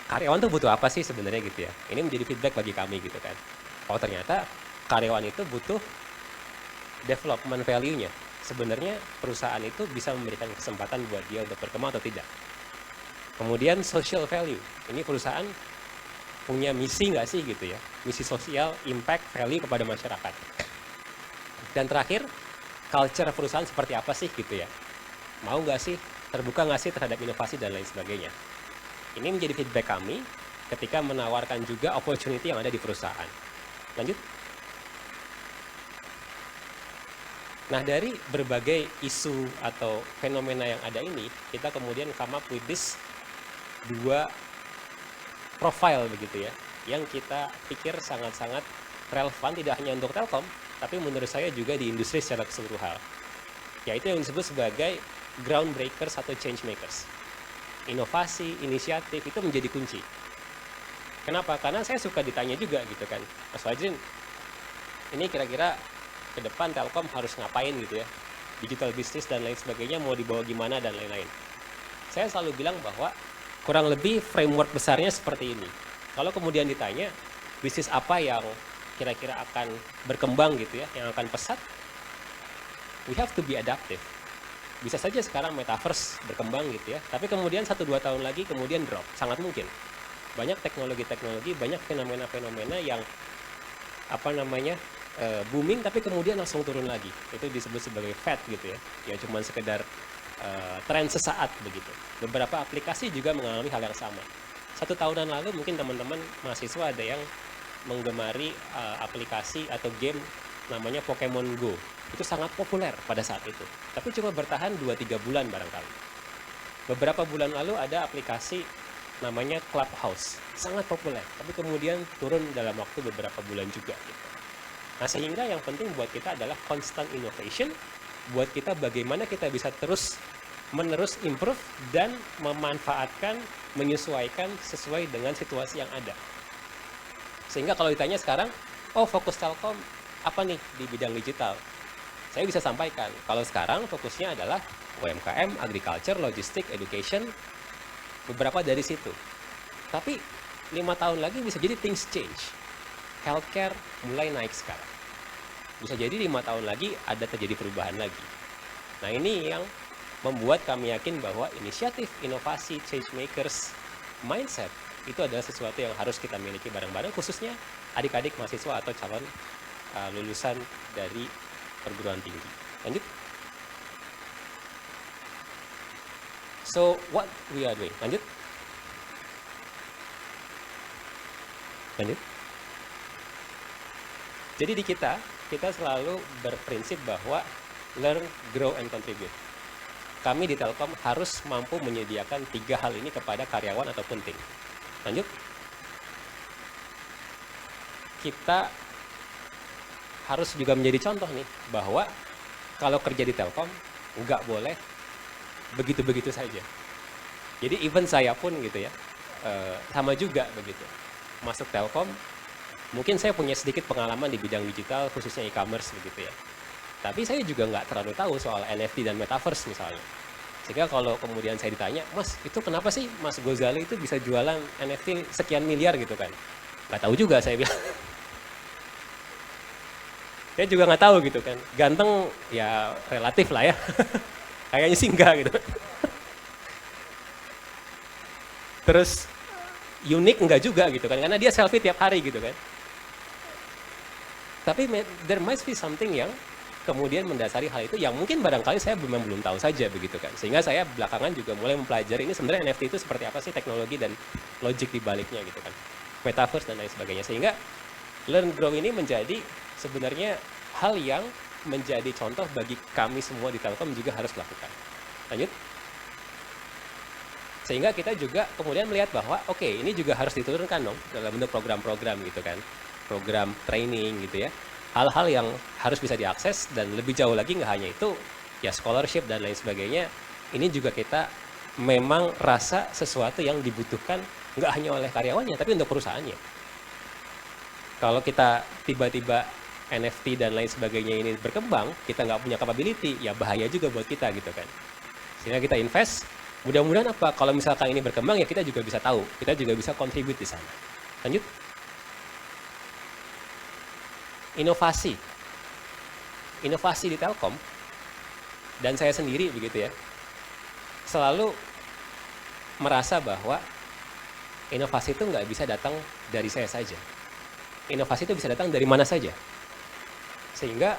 Karyawan tuh butuh apa sih sebenarnya gitu ya. Ini menjadi feedback bagi kami gitu kan. Oh ternyata karyawan itu butuh development value-nya. Sebenarnya perusahaan itu bisa memberikan kesempatan buat dia untuk berkembang atau tidak. Kemudian social value. Ini perusahaan punya misi nggak sih gitu ya. Misi sosial, impact, value kepada masyarakat. Dan terakhir, culture perusahaan seperti apa sih gitu ya. Mau nggak sih, terbuka nggak sih terhadap inovasi dan lain sebagainya. Ini menjadi feedback kami ketika menawarkan juga opportunity yang ada di perusahaan. Lanjut. Nah, dari berbagai isu atau fenomena yang ada ini, kita kemudian come up with this 2 profile begitu ya, yang kita pikir sangat-sangat relevan tidak hanya untuk Telkom, tapi menurut saya juga di industri secara keseluruhan. Yaitu yang disebut sebagai groundbreakers atau change makers. Inovasi, inisiatif itu menjadi kunci. Kenapa? Karena saya suka ditanya juga gitu kan, Mas Fajrin, ini kira-kira ke depan Telkom harus ngapain gitu ya, digital business dan lain sebagainya mau dibawa gimana dan lain-lain. Saya selalu bilang bahwa kurang lebih framework besarnya seperti ini. Kalau kemudian ditanya bisnis apa yang kira-kira akan berkembang gitu ya, yang akan pesat, we have to be adaptive. Bisa saja sekarang metaverse berkembang gitu ya, tapi kemudian 1-2 tahun lagi kemudian drop, sangat mungkin. Banyak teknologi-teknologi, banyak fenomena-fenomena yang booming tapi kemudian langsung turun lagi. Itu disebut sebagai fad gitu ya. Ya cuma sekedar tren sesaat begitu. Beberapa aplikasi juga mengalami hal yang sama. 1 tahunan lalu mungkin teman-teman mahasiswa ada yang menggemari aplikasi atau game namanya Pokemon Go. Itu sangat populer pada saat itu. Tapi cuma bertahan 2-3 bulan barangkali. Beberapa bulan lalu ada aplikasi namanya Clubhouse. Sangat populer, tapi kemudian turun dalam waktu beberapa bulan juga. Gitu. Nah, sehingga yang penting buat kita adalah constant innovation. Buat kita bagaimana kita bisa terus-menerus improve dan memanfaatkan, menyesuaikan sesuai dengan situasi yang ada. Sehingga kalau ditanya sekarang, oh fokus Telkom apa nih di bidang digital? Saya bisa sampaikan, kalau sekarang fokusnya adalah UMKM, agriculture, logistik, education, beberapa dari situ. Tapi 5 tahun lagi bisa jadi things change. Healthcare mulai naik sekarang. Bisa jadi 5 tahun lagi ada terjadi perubahan lagi. Nah ini yang membuat kami yakin bahwa inisiatif, inovasi, change makers, mindset itu adalah sesuatu yang harus kita miliki bareng-bareng, khususnya adik-adik mahasiswa atau calon lulusan dari perguruan tinggi. Lanjut. So what we are doing? Lanjut. Lanjut. Jadi di kita selalu berprinsip bahwa learn, grow, and contribute. Kami di Telkom harus mampu menyediakan 3 hal ini kepada karyawan ataupun tim. Lanjut. Kita harus juga menjadi contoh nih, bahwa kalau kerja di Telkom, nggak boleh begitu-begitu saja. Jadi even saya pun gitu ya, sama juga begitu. Masuk Telkom, mungkin saya punya sedikit pengalaman di bidang digital, khususnya e-commerce begitu ya. Tapi saya juga nggak terlalu tahu soal NFT dan Metaverse misalnya. Sehingga kalau kemudian saya ditanya, Mas, itu kenapa sih Mas Gozali itu bisa jualan NFT sekian miliar gitu kan? Nggak tahu juga saya bilang. Saya juga nggak tahu gitu kan. Ganteng ya relatif lah ya. Kayaknya sih enggak gitu. Terus unik enggak juga gitu kan. Karena dia selfie tiap hari gitu kan. Tapi there must be something yang kemudian mendasari hal itu yang mungkin barangkali saya belum tahu saja begitu kan. Sehingga saya belakangan juga mulai mempelajari ini sebenarnya NFT itu seperti apa sih teknologi dan logik di baliknya gitu kan. Metaverse dan lain sebagainya. Sehingga learn grow ini menjadi sebenarnya hal yang menjadi contoh bagi kami semua di Telkom juga harus lakukan. Lanjut. Sehingga kita juga kemudian melihat bahwa oke, ini juga harus diturunkan dong dalam bentuk program-program gitu kan. Program training gitu ya. Hal-hal yang harus bisa diakses dan lebih jauh lagi nggak hanya itu, ya scholarship dan lain sebagainya. Ini juga kita memang rasa sesuatu yang dibutuhkan nggak hanya oleh karyawannya, tapi untuk perusahaannya. Kalau kita tiba-tiba NFT dan lain sebagainya ini berkembang, kita nggak punya capability, ya bahaya juga buat kita gitu kan. Sehingga kita invest, mudah-mudahan apa? Kalau misalkan ini berkembang ya kita juga bisa tahu, kita juga bisa contribute di sana. Lanjut. Inovasi. Inovasi di Telkom, dan saya sendiri begitu ya, selalu merasa bahwa inovasi itu nggak bisa datang dari saya saja. Inovasi itu bisa datang dari mana saja. Sehingga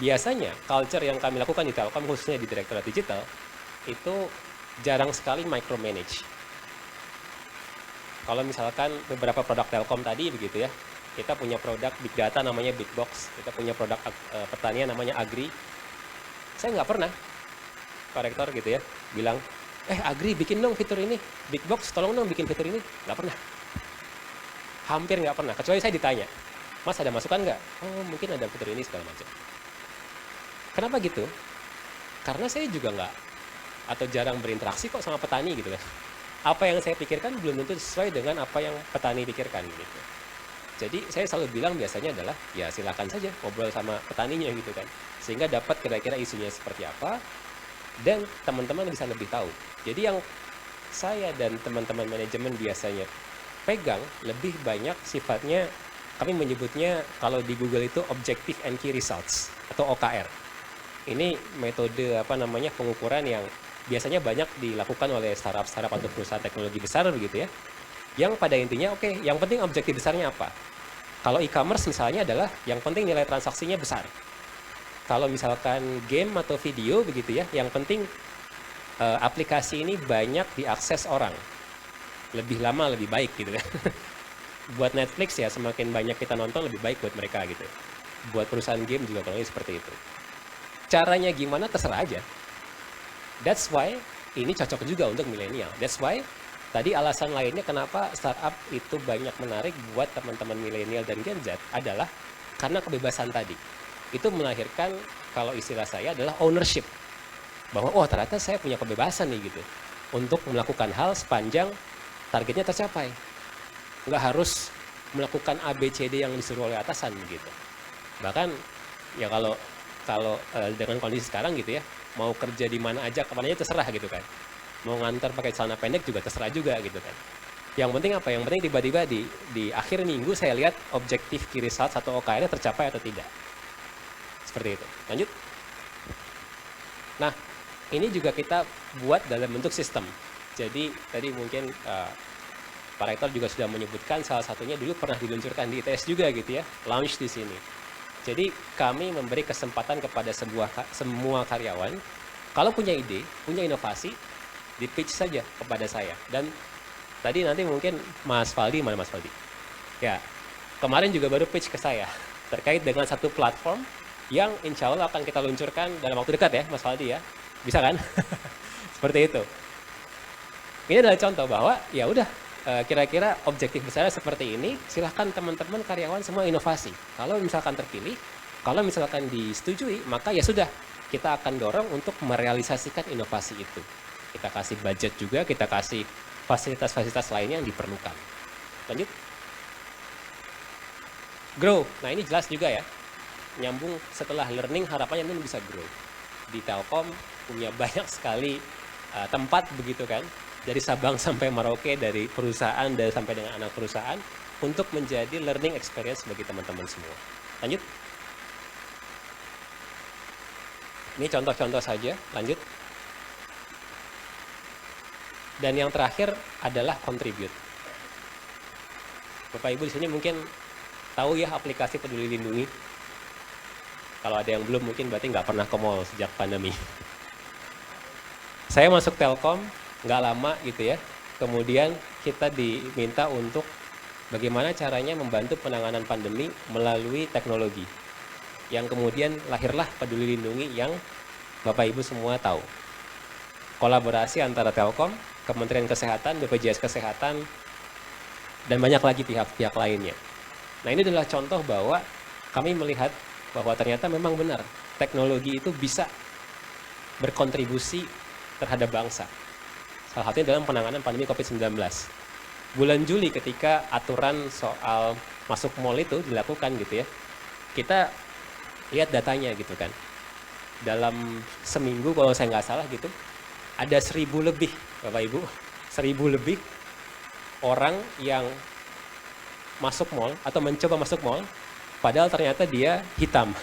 biasanya culture yang kami lakukan di Telkom, khususnya di Direktorat Digital, itu jarang sekali micromanage. Kalau misalkan beberapa produk Telkom tadi begitu ya, kita punya produk big data namanya Big Box, kita punya produk pertanian namanya Agri. Saya nggak pernah, Pak Rektor gitu ya, bilang, Agri bikin dong fitur ini, Big Box tolong dong bikin fitur ini. Nggak pernah. Hampir nggak pernah, kecuali saya ditanya, Mas ada masukan nggak? Oh mungkin ada fitur ini segala macam. Kenapa gitu? Karena saya juga nggak, atau jarang berinteraksi kok sama petani gitu kan. Apa yang saya pikirkan belum tentu sesuai dengan apa yang petani pikirkan gitu. Jadi saya selalu bilang biasanya adalah, ya silakan saja ngobrol sama petaninya gitu kan. Sehingga dapat kira-kira isunya seperti apa, dan teman-teman bisa lebih tahu. Jadi yang saya dan teman-teman manajemen biasanya pegang lebih banyak sifatnya, kami menyebutnya kalau di Google itu Objective and Key Results atau OKR. Ini metode pengukuran yang biasanya banyak dilakukan oleh startup atau perusahaan teknologi besar begitu ya. Yang pada intinya yang penting objektif besarnya apa? Kalau e-commerce misalnya adalah yang penting nilai transaksinya besar. Kalau misalkan game atau video begitu ya, yang penting aplikasi ini banyak diakses orang. Lebih lama lebih baik gitu kan. Buat Netflix ya, semakin banyak kita nonton lebih baik buat mereka gitu. Buat perusahaan game juga kalau seperti itu. Caranya gimana terserah aja. That's why ini cocok juga untuk milenial. That's why tadi alasan lainnya kenapa startup itu banyak menarik buat teman-teman milenial dan Gen Z adalah karena kebebasan tadi. Itu melahirkan, kalau istilah saya adalah ownership. Bahwa oh ternyata saya punya kebebasan nih gitu. Untuk melakukan hal sepanjang targetnya tercapai. Nggak harus melakukan ABCD yang disuruh oleh atasan gitu. Bahkan ya kalau dengan kondisi sekarang gitu ya, mau kerja di mana aja, kemana aja terserah gitu kan. Mau ngantar pakai celana pendek juga terserah juga gitu kan. Yang penting apa? Yang penting tiba-tiba di akhir minggu saya lihat objektif key results atau OKR-nya tercapai atau tidak. Seperti itu. Lanjut. Nah, ini juga kita buat dalam bentuk sistem. Jadi tadi mungkin Pak Rektor juga sudah menyebutkan salah satunya dulu pernah diluncurkan di ITS juga gitu ya, launch di sini. Jadi kami memberi kesempatan kepada semua karyawan, kalau punya ide, punya inovasi, di-pitch saja kepada saya. Dan tadi nanti mungkin Mas Faldi, mana Mas Faldi? Ya, kemarin juga baru pitch ke saya terkait dengan satu platform yang insya Allah akan kita luncurkan dalam waktu dekat ya, Mas Faldi ya. Bisa kan? Seperti itu. Ini adalah contoh bahwa ya udah kira-kira objektif besarnya seperti ini, silahkan teman-teman karyawan semua inovasi. Kalau misalkan terpilih, kalau misalkan disetujui, maka ya sudah, kita akan dorong untuk merealisasikan inovasi itu. Kita kasih budget juga, kita kasih fasilitas-fasilitas lainnya yang diperlukan. Lanjut. Grow. Nah ini jelas juga ya. Nyambung setelah learning, harapannya ini bisa grow. Di Telkom punya banyak sekali tempat begitu kan. Dari Sabang sampai Merauke, dari perusahaan dan sampai dengan anak perusahaan. Untuk menjadi learning experience bagi teman-teman semua. Lanjut. Ini contoh-contoh saja. Lanjut. Dan yang terakhir adalah contribute. Bapak Ibu di sini mungkin tahu ya aplikasi Peduli Lindungi. Kalau ada yang belum mungkin berarti nggak pernah ke mall sejak pandemi. Saya masuk Telkom nggak lama gitu ya. Kemudian kita diminta untuk bagaimana caranya membantu penanganan pandemi melalui teknologi. Yang kemudian lahirlah Peduli Lindungi yang Bapak Ibu semua tahu. Kolaborasi antara Telkom, Kementerian Kesehatan, BPJS Kesehatan, dan banyak lagi pihak-pihak lainnya. Nah ini adalah contoh bahwa kami melihat bahwa ternyata memang benar teknologi itu bisa berkontribusi terhadap bangsa. Salah satunya dalam penanganan pandemi COVID-19. Bulan Juli ketika aturan soal masuk mall itu dilakukan gitu ya, kita lihat datanya gitu kan. Dalam seminggu kalau saya nggak salah gitu, ada 1.000 lebih Bapak Ibu, 1.000 lebih orang yang masuk mall atau mencoba masuk mall, padahal ternyata dia hitam.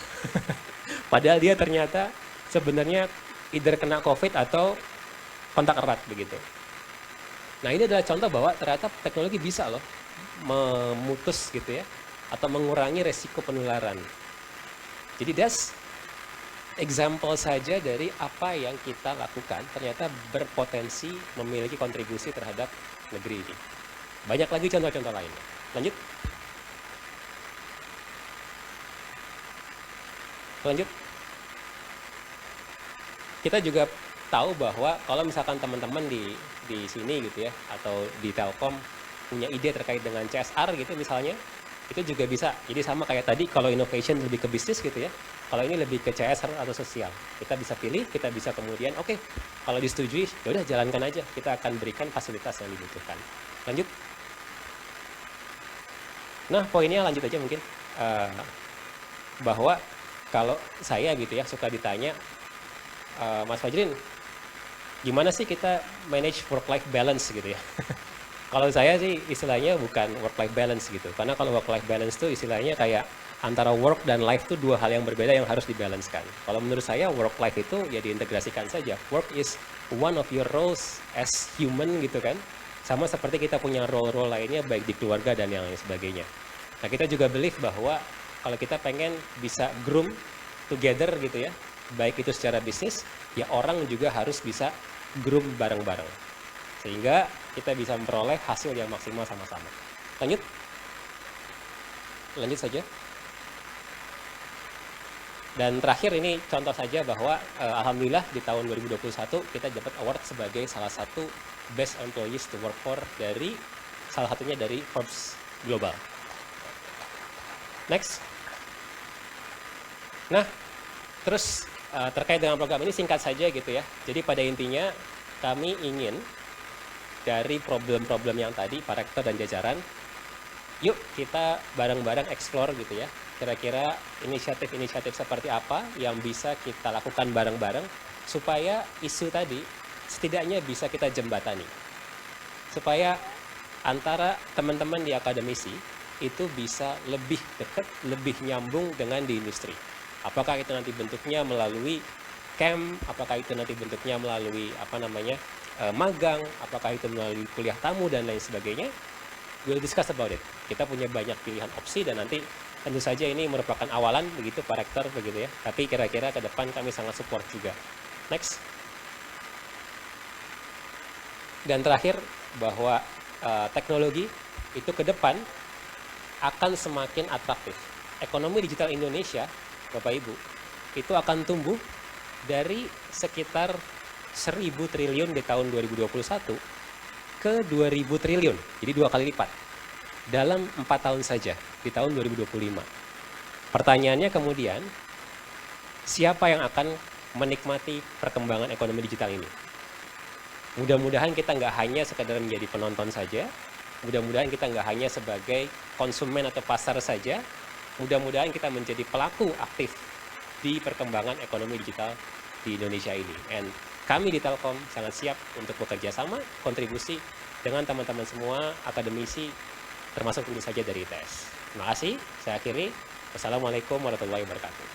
Padahal dia ternyata sebenarnya either kena COVID atau kontak erat begitu. Nah ini adalah contoh bahwa ternyata teknologi bisa loh memutus gitu ya, atau mengurangi resiko penularan. Jadi that's example saja dari apa yang kita lakukan ternyata berpotensi memiliki kontribusi terhadap negeri ini. Banyak lagi contoh-contoh lainnya. Lanjut. Lanjut. Kita juga tahu bahwa kalau misalkan teman-teman di sini gitu ya, atau di Telkom punya ide terkait dengan CSR gitu misalnya, itu juga bisa. Jadi sama kayak tadi, kalau innovation lebih ke bisnis gitu ya, kalau ini lebih ke CSR atau sosial. Kita bisa pilih, kita bisa kemudian, oke, kalau disetujui, ya udah jalankan aja. Kita akan berikan fasilitas yang dibutuhkan. Lanjut. Nah, poinnya lanjut aja mungkin. Bahwa kalau saya gitu ya, suka ditanya, Mas Fajrin, gimana sih kita manage work-life balance gitu ya? Kalau saya sih istilahnya bukan work-life balance gitu. Karena kalau work-life balance itu istilahnya kayak antara work dan life itu dua hal yang berbeda yang harus dibalancekan. Kalau menurut saya work-life itu ya diintegrasikan saja. Work is one of your roles as human gitu kan. Sama seperti kita punya role-role lainnya baik di keluarga dan yang lain sebagainya. Nah, kita juga believe bahwa kalau kita pengen bisa groom together gitu ya, baik itu secara bisnis, ya orang juga harus bisa groom bareng-bareng. Sehingga kita bisa memperoleh hasil yang maksimal sama-sama. Lanjut. Lanjut saja. Dan terakhir ini contoh saja bahwa alhamdulillah di tahun 2021 kita dapat award sebagai salah satu best employees to work for dari salah satunya dari Forbes Global. Next. Nah, terus terkait dengan program ini singkat saja gitu ya. Jadi pada intinya kami ingin dari problem-problem yang tadi Pak Rektor dan jajaran, yuk kita bareng-bareng explore gitu ya. Kira-kira inisiatif-inisiatif seperti apa yang bisa kita lakukan bareng-bareng supaya isu tadi setidaknya bisa kita jembatani. Supaya antara teman-teman di akademisi itu bisa lebih dekat, lebih nyambung dengan di industri. Apakah itu nanti bentuknya melalui camp, apakah itu nanti bentuknya melalui magang, apakah itu melalui kuliah tamu dan lain sebagainya. We'll discuss about it. Kita punya banyak pilihan opsi dan nanti tentu saja ini merupakan awalan begitu Pak Rektor begitu ya. Tapi kira-kira ke depan kami sangat support juga. Next. Dan terakhir bahwa teknologi itu ke depan akan semakin atraktif. Ekonomi digital Indonesia, Bapak Ibu, itu akan tumbuh dari sekitar 1.000 triliun di tahun 2021 ke 2.000 triliun, jadi 2 kali lipat dalam 4 tahun saja di tahun 2025. Pertanyaannya kemudian, siapa yang akan menikmati perkembangan ekonomi digital ini? Mudah-mudahan kita nggak hanya sekedar menjadi penonton saja, mudah-mudahan kita nggak hanya sebagai konsumen atau pasar saja, mudah-mudahan kita menjadi pelaku aktif di perkembangan ekonomi digital di Indonesia ini. And kami di Telkom sangat siap untuk bekerja sama, kontribusi dengan teman-teman semua, akademisi, termasuk tentu saja dari ITS. Terima kasih, saya akhiri. Wassalamualaikum warahmatullahi wabarakatuh.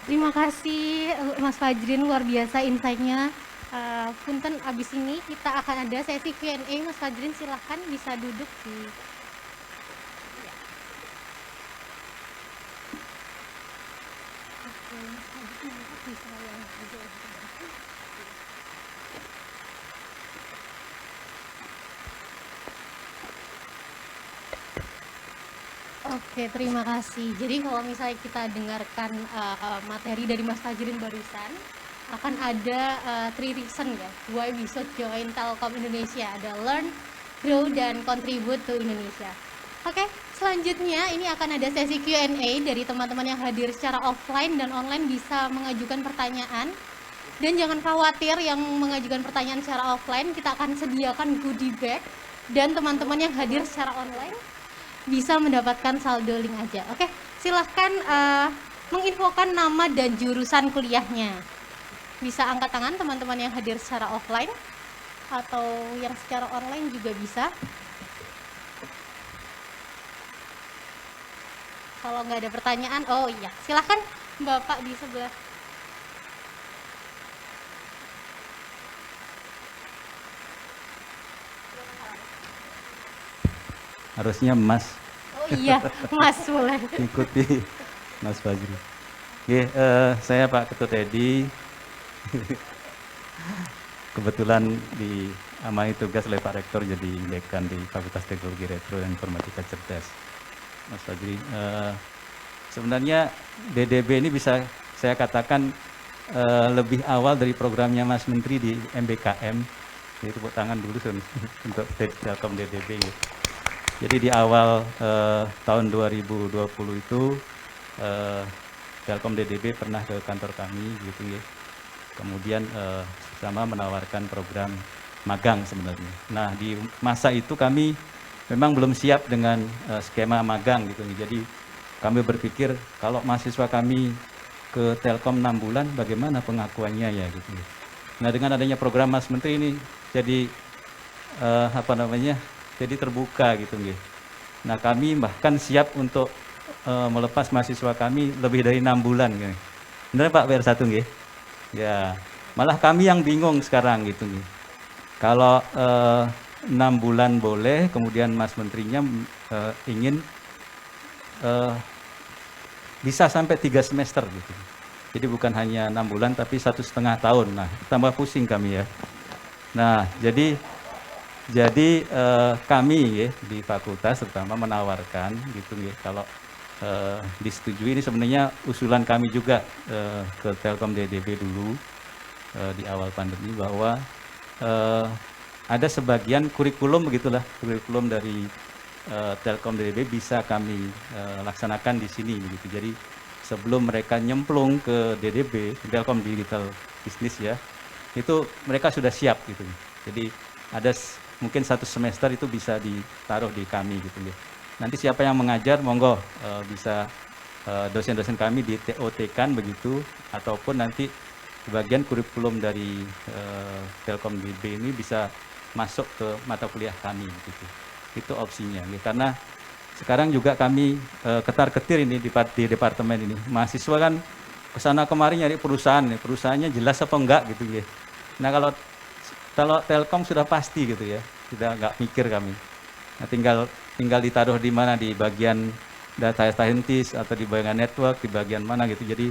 Terima kasih Mas Fajrin, luar biasa insight-nya. Punten abis ini kita akan ada sesi Q&A. Mas Fajrin silahkan bisa duduk di... Oke, terima kasih. Jadi kalau misalnya kita dengarkan materi dari Mas Fajrin barusan, akan ada 3 reason ya, why we should join Telkom Indonesia. Ada learn, grow, dan contribute to Indonesia. Oke, selanjutnya ini akan ada sesi Q&A dari teman-teman yang hadir secara offline dan online bisa mengajukan pertanyaan. Dan jangan khawatir yang mengajukan pertanyaan secara offline, kita akan sediakan goodie bag. Dan teman-teman yang hadir secara online bisa mendapatkan saldo link aja. Oke, silahkan menginfokan nama dan jurusan kuliahnya. Bisa angkat tangan teman-teman yang hadir secara offline atau yang secara online juga bisa. Kalau nggak ada pertanyaan, oh iya, silahkan Bapak di sebelah. Harusnya Mas. Oh iya, Mas boleh. Ikuti Mas Fajri. Oke, saya Pak Ketut Edi. Kebetulan diamanahi tugas oleh Pak Rektor jadi dekan di Fakultas Teknologi Elektro dan Informatika Cerdas. Mas Fajri, sebenarnya DDB ini bisa saya katakan lebih awal dari programnya Mas Menteri di MBKM. Jadi tepuk tangan dulu untuk Telkom DDB. Jadi di awal tahun 2020 itu Telkom DDB pernah ke kantor kami gitu ya. Kemudian sama menawarkan program magang sebenarnya. Nah di masa itu kami memang belum siap dengan skema magang gitu. Jadi kami berpikir kalau mahasiswa kami ke Telkom 6 bulan bagaimana pengakuannya ya gitu. Nah dengan adanya program Mas Menteri ini jadi jadi terbuka gitu nggih. Nah kami bahkan siap untuk melepas mahasiswa kami lebih dari 6 bulan gitu. Benar Pak PR1 nggih? Ya, malah kami yang bingung sekarang gitu nggih. Kalau 6 bulan boleh, kemudian Mas Menterinya ingin bisa sampai 3 semester gitu. Jadi bukan hanya 6 bulan tapi 1,5 tahun. Nah, tambah pusing kami ya. Nah, jadi kami ya, di fakultas terutama menawarkan gitu ya, kalau disetujui, ini sebenarnya usulan kami juga ke Telkom DDB dulu di awal pandemi, bahwa ada sebagian kurikulum begitulah, kurikulum dari Telkom DDB bisa kami laksanakan di sini begitu. Jadi sebelum mereka nyemplung ke DDB, Telkom Digital Business ya, itu mereka sudah siap gitu. Jadi ada mungkin 1 semester itu bisa ditaruh di kami gitu ya. Nanti siapa yang mengajar, monggo bisa dosen-dosen kami di TOT-kan begitu, ataupun nanti bagian kurikulum dari Telkom DB ini bisa masuk ke mata kuliah kami gitu. Itu opsinya. Ya. Karena sekarang juga kami ketar-ketir ini di departemen ini. Mahasiswa kan kesana kemari nyari perusahaan, ya. Perusahaannya jelas apa enggak gitu ya. Nah kalau Telkom sudah pasti gitu ya, sudah nggak mikir kami. Nah, tinggal ditaruh di mana, di bagian data scientist atau di bagian network, di bagian mana gitu. Jadi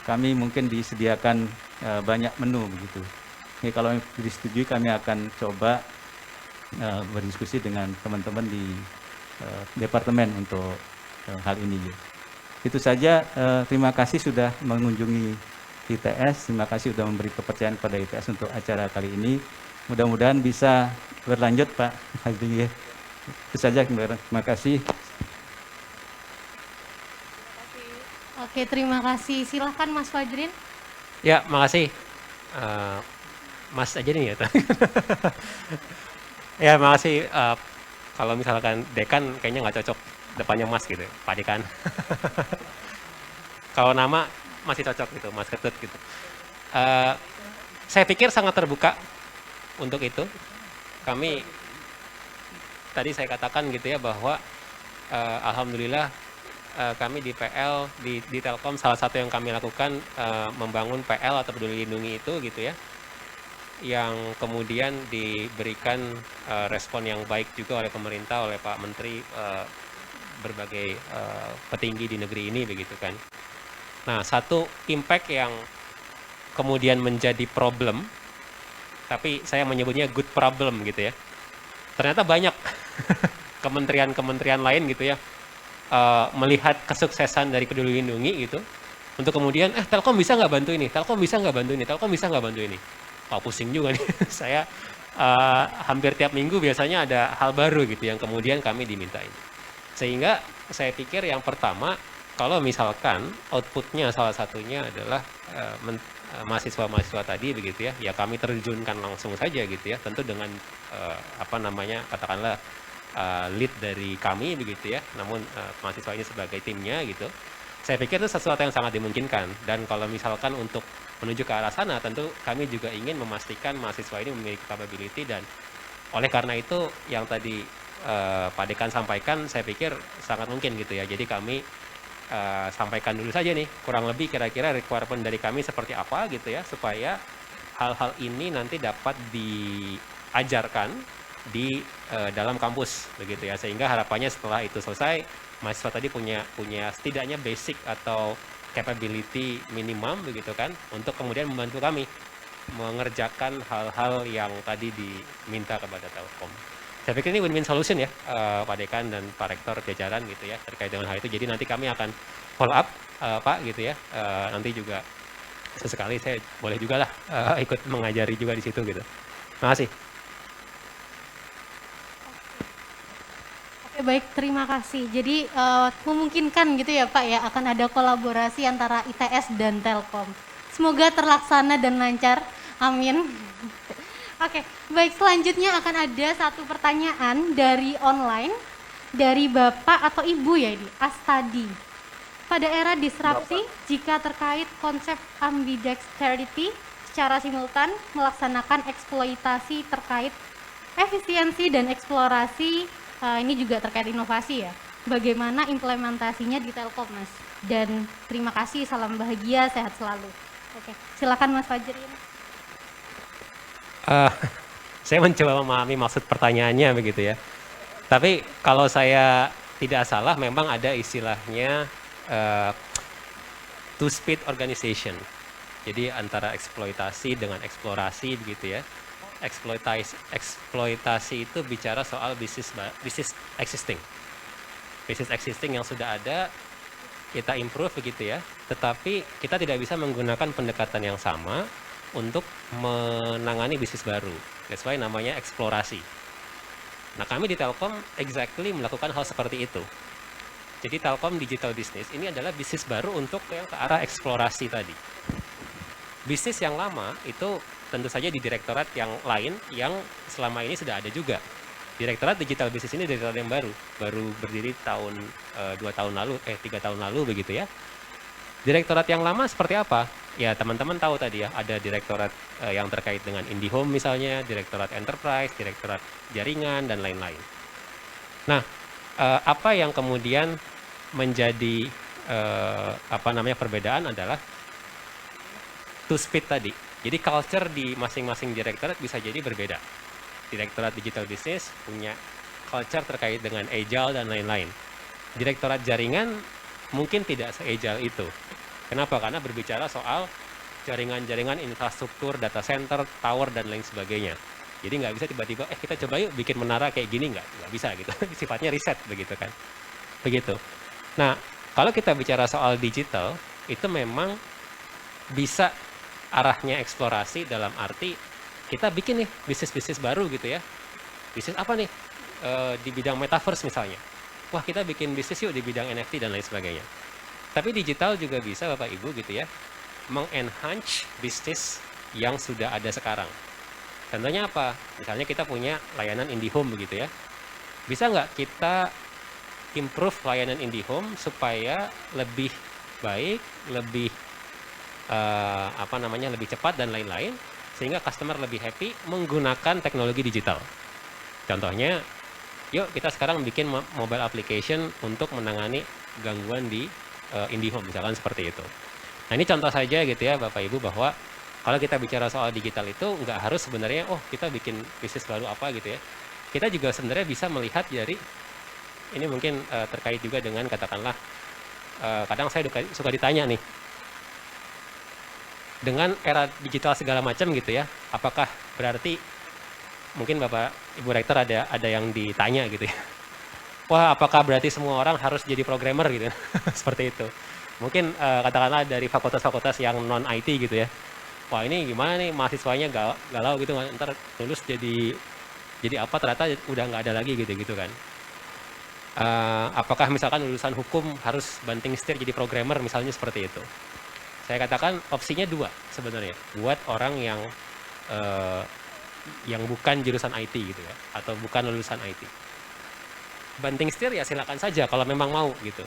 kami mungkin disediakan banyak menu begitu. Ini kalau disetujui kami akan coba berdiskusi dengan teman-teman di departemen untuk hal ini. Ya. Itu saja. Terima kasih sudah mengunjungi ITS. Terima kasih sudah memberi kepercayaan pada ITS untuk acara kali ini. Mudah-mudahan bisa berlanjut, Pak Hazmi. Itu saja, terima kasih. Oke, terima kasih. Silahkan Mas Fajrin. Ya, makasih. Mas aja nih ya. Ya, makasih. Kalau misalkan dekan kayaknya nggak cocok depannya Mas gitu, Pak Dekan. Kalau nama masih cocok gitu, Mas Ketut gitu. Saya pikir sangat terbuka untuk itu. Kami tadi saya katakan gitu ya bahwa alhamdulillah kami di PL di Telkom salah satu yang kami lakukan membangun PL atau Peduli Lindungi itu gitu ya, yang kemudian diberikan respon yang baik juga oleh pemerintah, oleh Pak Menteri, berbagai petinggi di negeri ini begitu kan. Nah, satu impact yang kemudian menjadi problem, tapi saya menyebutnya good problem gitu ya. Ternyata banyak kementerian-kementerian lain gitu ya melihat kesuksesan dari Peduli Lindungi gitu, untuk kemudian Telkom bisa nggak bantu ini, Telkom bisa nggak bantu ini, Telkom bisa nggak bantu ini. Oh, pusing juga nih. Saya hampir tiap minggu biasanya ada hal baru gitu yang kemudian kami dimintain. Sehingga saya pikir yang pertama, kalau misalkan outputnya salah satunya adalah mahasiswa-mahasiswa tadi begitu ya, ya kami terjunkan langsung saja gitu ya, tentu dengan katakanlah lead dari kami begitu ya, namun mahasiswa ini sebagai timnya gitu. Saya pikir itu sesuatu yang sangat dimungkinkan, dan kalau misalkan untuk menuju ke arah sana, tentu kami juga ingin memastikan mahasiswa ini memiliki capability, dan oleh karena itu yang tadi Pak Dekan sampaikan, saya pikir sangat mungkin gitu ya. Jadi kami sampaikan dulu saja nih, kurang lebih kira-kira requirement dari kami seperti apa gitu ya, supaya hal-hal ini nanti dapat diajarkan di dalam kampus begitu ya, sehingga harapannya setelah itu selesai, mahasiswa tadi punya setidaknya basic atau capability minimum begitu kan, untuk kemudian membantu kami mengerjakan hal-hal yang tadi diminta kepada Telkom. Saya pikir ini win-win solution ya, Pak Dekan dan Pak Rektor jajaran gitu ya, terkait dengan hal itu. Jadi nanti kami akan follow up, Pak gitu ya. Nanti juga sesekali saya boleh juga lah ikut mengajari juga di situ gitu. Terima kasih. Oke, baik, terima kasih. Jadi memungkinkan gitu ya Pak ya, akan ada kolaborasi antara ITS dan Telkom. Semoga terlaksana dan lancar. Amin. Oke, baik, selanjutnya akan ada satu pertanyaan dari online, dari Bapak atau Ibu ya ini, Astadi. Pada era disrupsi, jika terkait konsep ambidexterity secara simultan melaksanakan eksploitasi terkait efisiensi dan eksplorasi, ini juga terkait inovasi ya, bagaimana implementasinya di Telkom Mas? Dan terima kasih, salam bahagia, sehat selalu. Oke, silakan Mas Fajrin. Saya mencoba memahami maksud pertanyaannya begitu ya. Tapi kalau saya tidak salah memang ada istilahnya two-speed organization. Jadi antara eksploitasi dengan eksplorasi begitu ya. Eksploitasi itu bicara soal bisnis existing. Bisnis existing yang sudah ada kita improve begitu ya. Tetapi kita tidak bisa menggunakan pendekatan yang sama untuk menangani bisnis baru. That's why namanya eksplorasi. Nah, kami di Telkom exactly melakukan hal seperti itu. Jadi Telkom Digital Business ini adalah bisnis baru untuk yang ke arah eksplorasi tadi. Bisnis yang lama itu tentu saja di direktorat yang lain yang selama ini sudah ada juga. Direktorat Digital Business ini direktorat yang baru berdiri tahun 3 tahun lalu begitu ya. Direktorat yang lama seperti apa? Ya teman-teman tahu tadi ya, ada direktorat yang terkait dengan IndiHome misalnya, direktorat enterprise, direktorat jaringan dan lain-lain. Nah, apa yang kemudian menjadi perbedaan adalah two speed tadi. Jadi culture di masing-masing direktorat bisa jadi berbeda. Direktorat Digital Business punya culture terkait dengan agile dan lain-lain. Direktorat jaringan mungkin tidak se-agile itu. Kenapa? Karena berbicara soal jaringan-jaringan infrastruktur, data center, tower, dan lain sebagainya. Jadi nggak bisa tiba-tiba, kita coba yuk bikin menara kayak gini, nggak bisa gitu. Sifatnya riset begitu kan. Begitu. Nah, kalau kita bicara soal digital, itu memang bisa arahnya eksplorasi dalam arti kita bikin nih bisnis-bisnis baru gitu ya. Bisnis apa nih? Di bidang metaverse misalnya. Wah, kita bikin bisnis yuk di bidang NFT dan lain sebagainya. Tapi digital juga bisa Bapak Ibu gitu ya, mengenhance bisnis yang sudah ada sekarang. Contohnya apa? Misalnya kita punya layanan IndiHome begitu ya. Bisa nggak kita improve layanan IndiHome supaya lebih baik, lebih lebih cepat dan lain-lain, sehingga customer lebih happy menggunakan teknologi digital. Contohnya, yuk kita sekarang bikin mobile application untuk menangani gangguan di IndiHome misalkan seperti itu. Nah, ini contoh saja gitu ya Bapak Ibu bahwa kalau kita bicara soal digital itu nggak harus sebenarnya kita bikin bisnis baru apa gitu ya. Kita juga sebenarnya bisa melihat dari ini mungkin terkait juga dengan katakanlah kadang saya suka ditanya nih, dengan era digital segala macam gitu ya, apakah berarti mungkin Bapak Ibu Rektor ada yang ditanya gitu ya. Wah, apakah berarti semua orang harus jadi programmer gitu? Seperti itu. Mungkin katakanlah dari fakultas-fakultas yang non-IT gitu ya. Wah, ini gimana nih mahasiswanya galau gitu, ntar lulus jadi apa ternyata udah nggak ada lagi gitu kan. Apakah misalkan lulusan hukum harus banting setir jadi programmer misalnya seperti itu. Saya katakan opsinya dua sebenarnya buat orang yang bukan jurusan IT gitu ya, atau bukan lulusan IT. Banting setir ya silakan saja kalau memang mau gitu.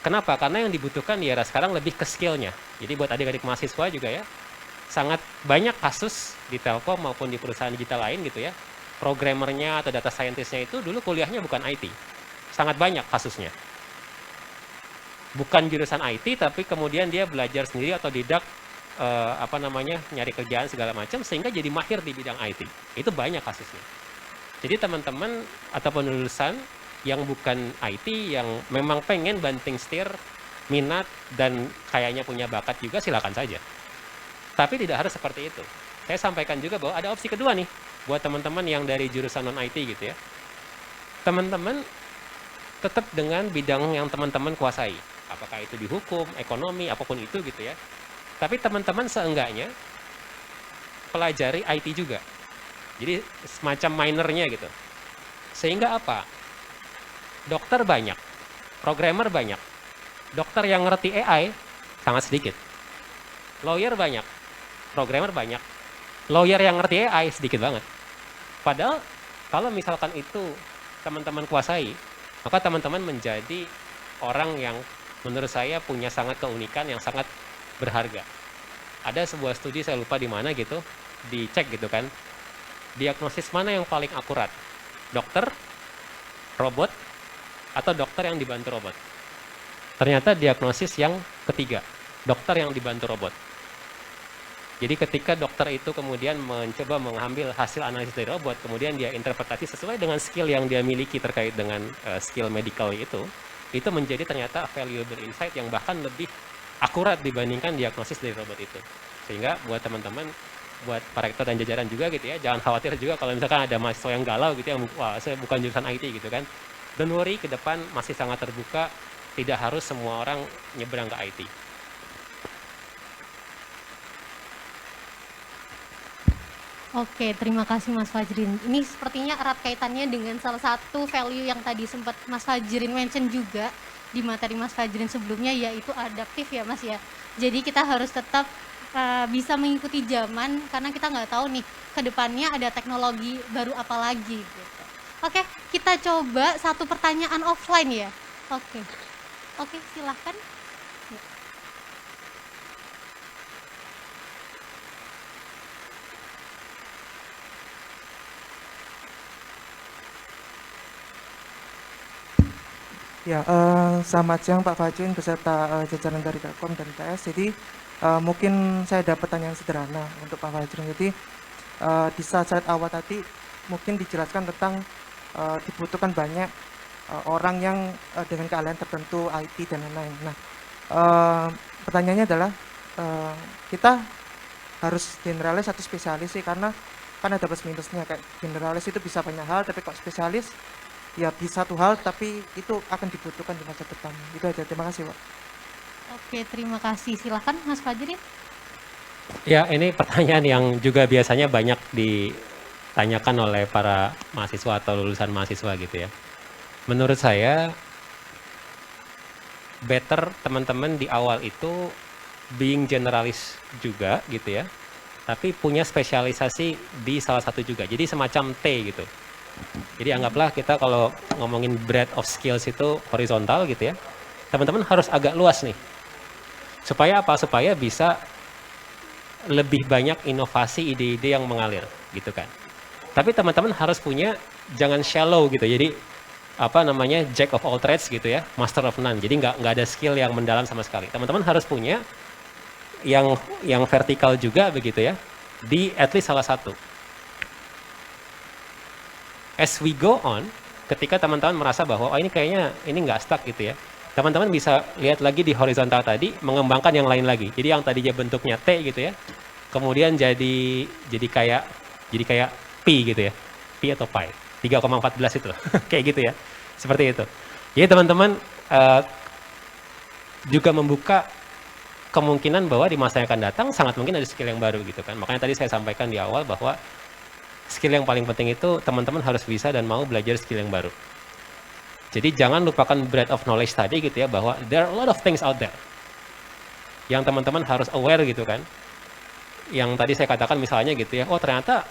Kenapa? Karena yang dibutuhkan di era sekarang lebih ke skillnya. Jadi buat adik-adik mahasiswa juga ya, sangat banyak kasus di Telkom maupun di perusahaan digital lain gitu ya, programmernya atau data scientist-nya itu dulu kuliahnya bukan IT. Sangat banyak kasusnya. Bukan jurusan IT, tapi kemudian dia belajar sendiri atau didak nyari kerjaan segala macam sehingga jadi mahir di bidang IT. Itu banyak kasusnya. Jadi teman-teman ataupun lulusan yang bukan IT yang memang pengen banting setir, minat dan kayaknya punya bakat juga silakan saja. Tapi tidak harus seperti itu. Saya sampaikan juga bahwa ada opsi kedua nih buat teman-teman yang dari jurusan non IT gitu ya. Teman-teman tetap dengan bidang yang teman-teman kuasai. Apakah itu di hukum, ekonomi, apapun itu gitu ya. Tapi teman-teman seenggaknya pelajari IT juga. Jadi semacam minornya gitu. Sehingga apa? Dokter banyak, programmer banyak. Dokter yang ngerti AI sangat sedikit. Lawyer banyak, programmer banyak. Lawyer yang ngerti AI sedikit banget. Padahal kalau misalkan itu teman-teman kuasai, maka teman-teman menjadi orang yang menurut saya punya sangat keunikan yang sangat berharga. Ada sebuah studi saya lupa di mana gitu, dicek gitu kan. Diagnosis mana yang paling akurat? Dokter, robot, atau dokter yang dibantu robot? Ternyata diagnosis yang ketiga, dokter yang dibantu robot. Jadi ketika dokter itu kemudian mencoba mengambil hasil analisis dari robot, kemudian dia interpretasi sesuai dengan skill yang dia miliki terkait dengan skill medical itu menjadi ternyata valuable insight yang bahkan lebih akurat dibandingkan diagnosis dari robot itu. Sehingga buat teman-teman, buat para rektor dan jajaran juga gitu ya, jangan khawatir juga kalau misalkan ada mahasiswa yang galau gitu ya, wah saya bukan jurusan IT gitu kan. Don't worry, ke depan masih sangat terbuka, tidak harus semua orang nyebrang ke IT. Oke, terima kasih Mas Fajrin. Ini sepertinya erat kaitannya dengan salah satu value yang tadi sempat Mas Fajrin mention juga di materi Mas Fajrin sebelumnya, yaitu adaptif ya Mas ya. Jadi kita harus tetap bisa mengikuti zaman karena kita nggak tahu nih ke depannya ada teknologi baru apa lagi gitu. Oke, kita coba satu pertanyaan offline ya. Oke, silahkan. Ya, selamat siang Pak Fajrin beserta jajaran dari Telkom dan TS. Jadi mungkin saya ada pertanyaan sederhana untuk Pak Fajrin. Jadi di saat awal tadi mungkin dijelaskan tentang dibutuhkan banyak orang yang dengan keahlian tertentu, IT dan lain-lain. Nah, pertanyaannya adalah kita harus generalis atau spesialis sih, karena kan ada plus minusnya. Kayak generalis itu bisa banyak hal, tapi kok spesialis ya bisa satu hal tapi itu akan dibutuhkan di masa depan. Itu aja, terima kasih Pak. Oke, terima kasih. Silahkan Mas Fajrin. Ya, ini pertanyaan yang juga biasanya banyak ditanyakan oleh para mahasiswa atau lulusan mahasiswa gitu ya. Menurut saya, better teman-teman di awal itu being generalis juga gitu ya, tapi punya spesialisasi di salah satu juga. Jadi semacam T gitu. Jadi anggaplah kita kalau ngomongin breadth of skills itu horizontal gitu ya, teman-teman harus agak luas nih. Supaya apa? Supaya bisa lebih banyak inovasi, ide-ide yang mengalir gitu kan. Tapi teman-teman harus punya, jangan shallow gitu. Jadi apa namanya, jack of all trades gitu ya, master of none. Jadi nggak ada skill yang mendalam sama sekali. Teman-teman harus punya yang vertikal juga begitu ya, di at least salah satu. As we go on, ketika teman-teman merasa bahwa oh ini kayaknya ini nggak stuck gitu ya, teman-teman bisa lihat lagi di horizontal tadi, mengembangkan yang lain lagi. Jadi yang tadinya bentuknya T gitu ya, kemudian jadi kayak pi gitu ya, pi atau pi 3,14 itu kayak gitu ya, seperti itu. Jadi teman-teman juga membuka kemungkinan bahwa di masa yang akan datang sangat mungkin ada skill yang baru gitu kan. Makanya tadi saya sampaikan di awal bahwa skill yang paling penting itu teman-teman harus bisa dan mau belajar skill yang baru. Jadi jangan lupakan breadth of knowledge tadi gitu ya, bahwa there are a lot of things out there yang teman-teman harus aware gitu kan. Yang tadi saya katakan misalnya gitu ya, oh ternyata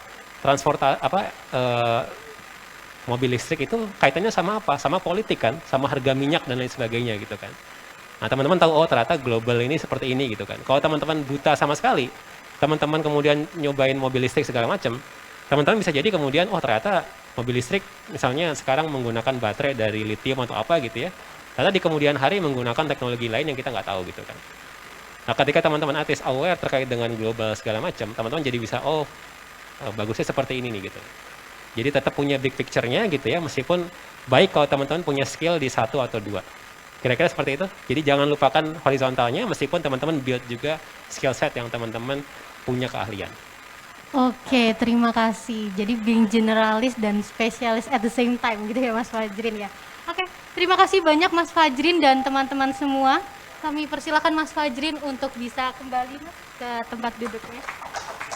mobil listrik itu kaitannya sama apa? Sama politik kan, sama harga minyak dan lain sebagainya gitu kan. Nah teman-teman tahu, oh ternyata global ini seperti ini gitu kan. Kalau teman-teman buta sama sekali, teman-teman kemudian nyobain mobil listrik segala macam, teman-teman bisa jadi kemudian, oh ternyata mobil listrik misalnya sekarang menggunakan baterai dari lithium atau apa gitu ya. Ternyata di kemudian hari menggunakan teknologi lain yang kita nggak tahu gitu kan. Nah ketika teman-teman at least aware terkait dengan global segala macam, teman-teman jadi bisa, oh bagusnya seperti ini nih gitu. Jadi tetap punya big picture-nya gitu ya, meskipun baik kalau teman-teman punya skill di satu atau dua. Kira-kira seperti itu. Jadi jangan lupakan horizontalnya, meskipun teman-teman build juga skill set yang teman-teman punya keahlian. Oke, terima kasih. Jadi being generalis dan spesialis at the same time gitu ya Mas Fajrin ya. Oke, terima kasih banyak Mas Fajrin dan teman-teman semua. Kami persilakan Mas Fajrin untuk bisa kembali Mas, ke tempat duduknya.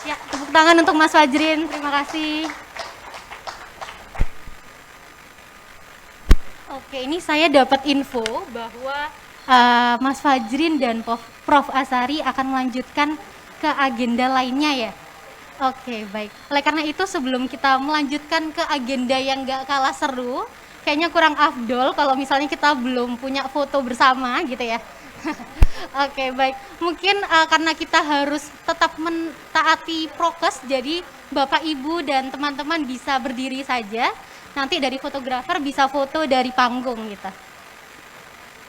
Ya, tepuk tangan untuk Mas Fajrin. Terima kasih. Oke, ini saya dapat info bahwa Mas Fajrin dan Prof. Asari akan melanjutkan ke agenda lainnya ya. Oke, baik. Oleh karena itu sebelum kita melanjutkan ke agenda yang gak kalah seru, kayaknya kurang afdol kalau misalnya kita belum punya foto bersama gitu ya. Oke, baik. Mungkin karena kita harus tetap mentaati prokes, jadi Bapak, Ibu, dan teman-teman bisa berdiri saja. Nanti dari fotografer bisa foto dari panggung gitu.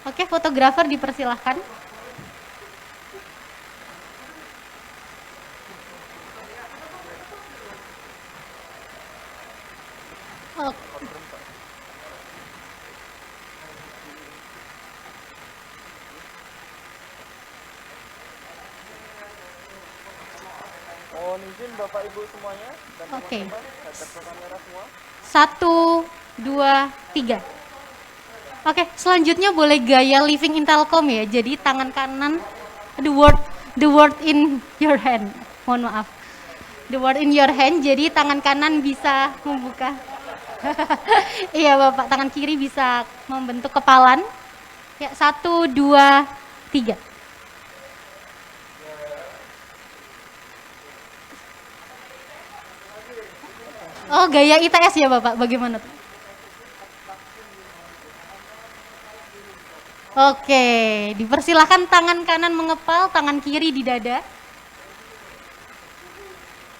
Oke, fotografer dipersilahkan. Mohon izin Bapak Ibu semuanya dan Oke. teman-teman hadap kamera semua. 1, 2, 3. Oke, selanjutnya boleh gaya living in Telkom ya. Jadi tangan kanan, the word in your hand. Mohon maaf. The word in your hand, jadi tangan kanan bisa membuka. Iya Bapak, tangan kiri bisa membentuk kepalan. Ya, 1, 2, 3. Oh, gaya ITS ya Bapak, bagaimana tuh? Oke, dipersilahkan tangan kanan mengepal, tangan kiri di dada.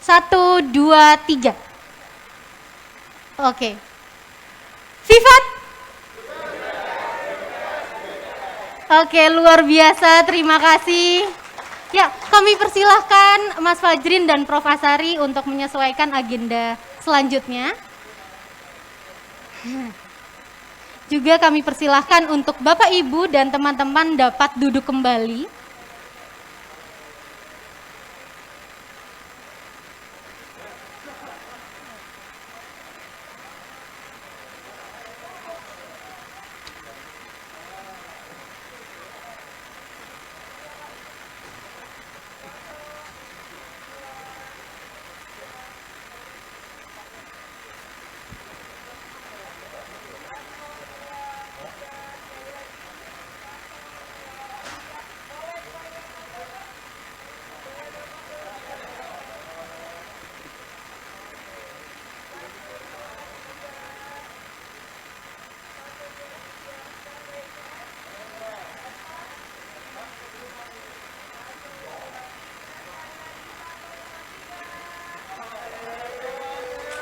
1, 2, 3. Oke. Vivat? Oke, luar biasa, terima kasih. Ya, kami persilahkan Mas Fajrin dan Prof. Asari untuk menyesuaikan agenda selanjutnya. Juga kami persilahkan untuk Bapak Ibu dan teman-teman dapat duduk kembali.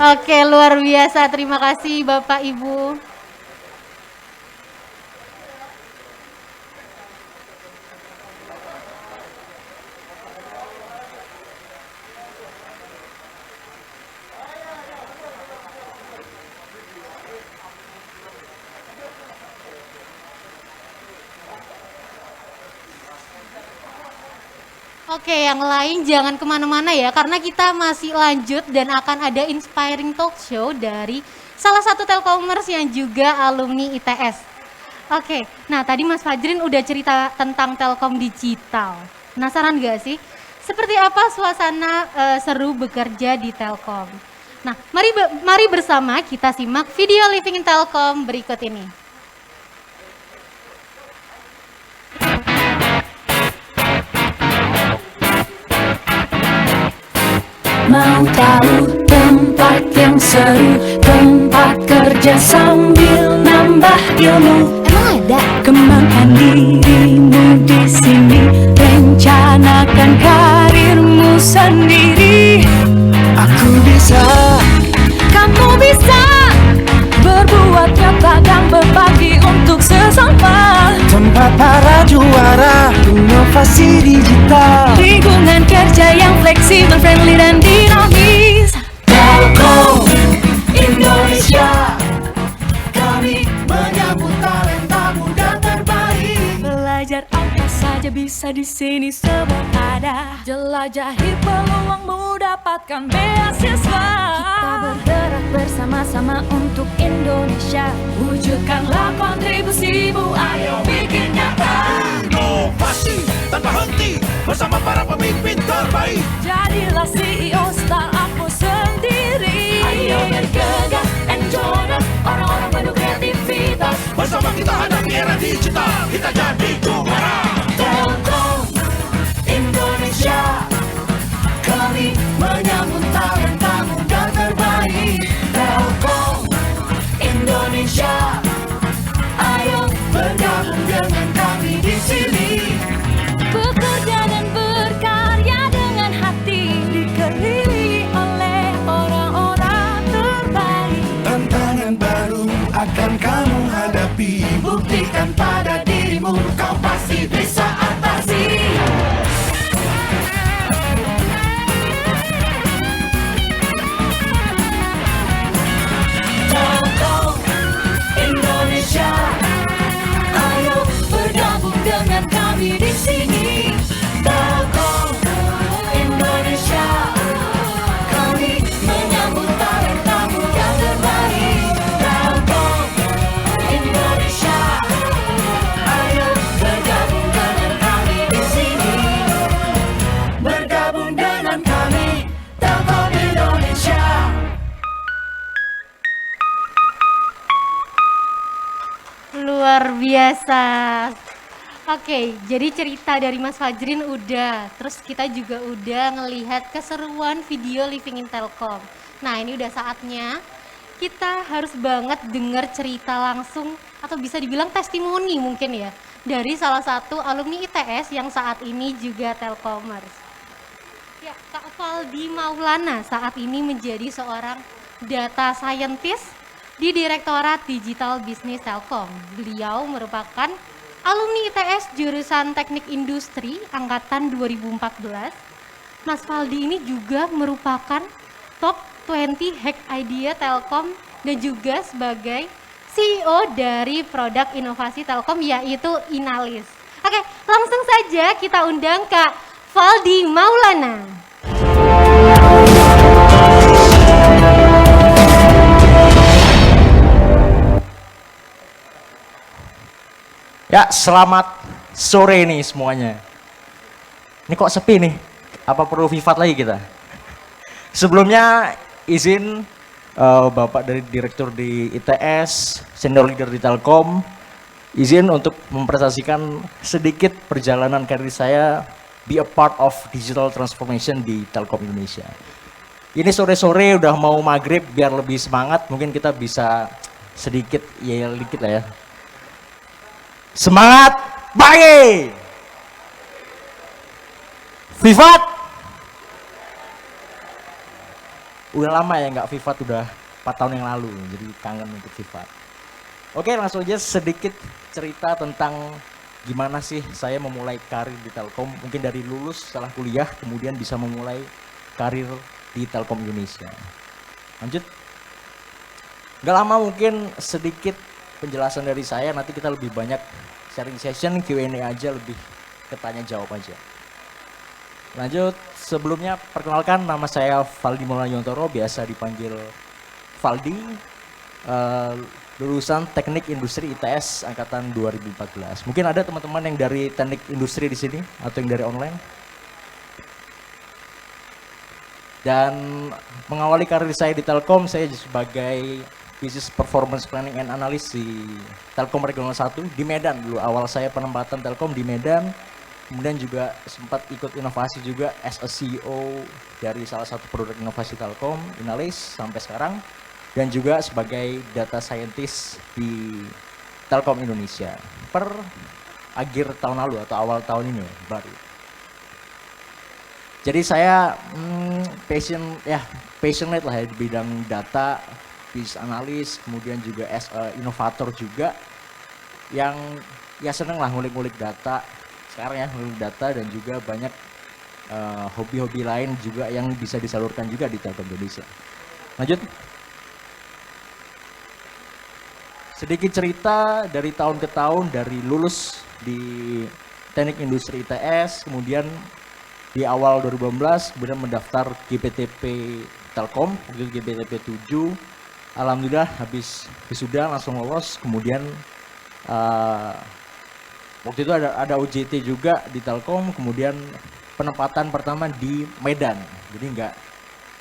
Oke, luar biasa. Terima kasih Bapak Ibu. Oke, yang lain jangan kemana-mana ya, karena kita masih lanjut dan akan ada inspiring talk show dari salah satu Telkomers yang juga alumni ITS. Oke, nah tadi Mas Fajrin udah cerita tentang Telkom Digital. Penasaran gak sih? Seperti apa suasana seru bekerja di Telkom? Nah, mari bersama kita simak video Living in Telkom berikut ini. Mau tahu tempat yang seru, tempat kerja sambil nambah ilmu. Emang ada? Kembangkan dirimu di sini, rencanakan karirmu sendiri. Aku bisa, kamu bisa berbuat nyata dan berbagi untuk sesama. Tempat para juara, inovasi digital, lingkungan kerja yang fleksibel, friendly dan dinamis. Telkom Indonesia, kami menyambut talenta muda terbaik. Belajar apa saja bisa di sini, semua ada. Jelajahi peluangmu, dapatkan beasiswa. Kita bergerak bersama-sama untuk Indonesia. Wujudkanlah kontribusimu, ayo bikin nyata. Inovasi tanpa henti bersama para pemimpin terbaik. Jadilah CEO startupmu sendiri. Ayo bergegas and join us, orang-orang penuh kreativitas. Bersama kita hadapi era digital, kita jadi juara. Telkom Indonesia, kami menyambut talenta muda terbaik. Telkom Indonesia, ayo bergabung dengan kami di sini. Bekerja dan berkarya dengan hati, dikelilingi oleh orang-orang terbaik. tantangan baru akan kamu hadapi. Buktikan pada dirimu luar biasa. Oke, jadi cerita dari Mas Fajrin udah, terus kita juga udah ngelihat keseruan video Living in Telkom. Nah, ini udah saatnya kita harus banget dengar cerita langsung atau bisa dibilang testimoni mungkin ya dari salah satu alumni ITS yang saat ini juga Telkomers. Ya, Kak Valdi Maulana saat ini menjadi seorang data scientist di Direktorat Digital Bisnis Telkom. Beliau merupakan alumni ITS jurusan Teknik Industri angkatan 2014. Mas Valdi ini juga merupakan top 20 Hack Idea Telkom dan juga sebagai CEO dari produk inovasi Telkom yaitu Inalis. Oke, langsung saja kita undang Kak Valdi Maulana. Ya, selamat sore nih semuanya. Ini kok sepi nih? Apa perlu Vivat lagi kita? Sebelumnya izin Bapak dari Direktur di ITS, Senior Leader di Telkom, izin untuk mempresentasikan sedikit perjalanan karir saya be a part of digital transformation di Telkom Indonesia. Ini sore-sore udah mau maghrib, biar lebih semangat mungkin kita bisa sedikit yel dikit lah ya. Semangat pagi! Vivat! Udah lama ya nggak Vivat, udah 4 tahun yang lalu, jadi kangen untuk Vivat. Oke, langsung aja sedikit cerita tentang gimana sih saya memulai karir di Telkom. Mungkin dari lulus setelah kuliah, kemudian bisa memulai karir di Telkom Indonesia. Lanjut. Gak lama mungkin sedikit penjelasan dari saya, nanti kita lebih banyak sharing session, Q&A aja, lebih ketanya jawab aja. Lanjut, sebelumnya perkenalkan nama saya Valdi Maulana Yontoro, biasa dipanggil Valdi, lulusan Teknik Industri ITS angkatan 2014. Mungkin ada teman-teman yang dari Teknik Industri di sini atau yang dari online. Dan mengawali karir saya di Telkom, saya sebagai Business Performance Planning and Analysis di Telkom Regional 1 di Medan dulu. Awal saya penempatan Telkom di Medan. Kemudian juga sempat ikut inovasi juga as a CEO dari salah satu produk inovasi Telkom, Inalis, sampai sekarang. Dan juga sebagai data scientist di Telkom Indonesia. Per akhir tahun lalu atau awal tahun ini baru. Jadi saya passionate lah ya di bidang data, business analis, kemudian juga as a inovator juga. Yang ya seneng lah ngulik-ngulik data. Sekarang ya ngulik data dan juga banyak hobi-hobi lain juga yang bisa disalurkan juga di Telkom Indonesia. Lanjut. Sedikit cerita dari tahun ke tahun, dari lulus di Teknik Industri ITS, kemudian di awal 2018 kemudian mendaftar GPTP Telkom, GPTP 7. Alhamdulillah habis wisuda langsung lolos, kemudian waktu itu ada OJT juga di Telkom, kemudian penempatan pertama di Medan. Jadi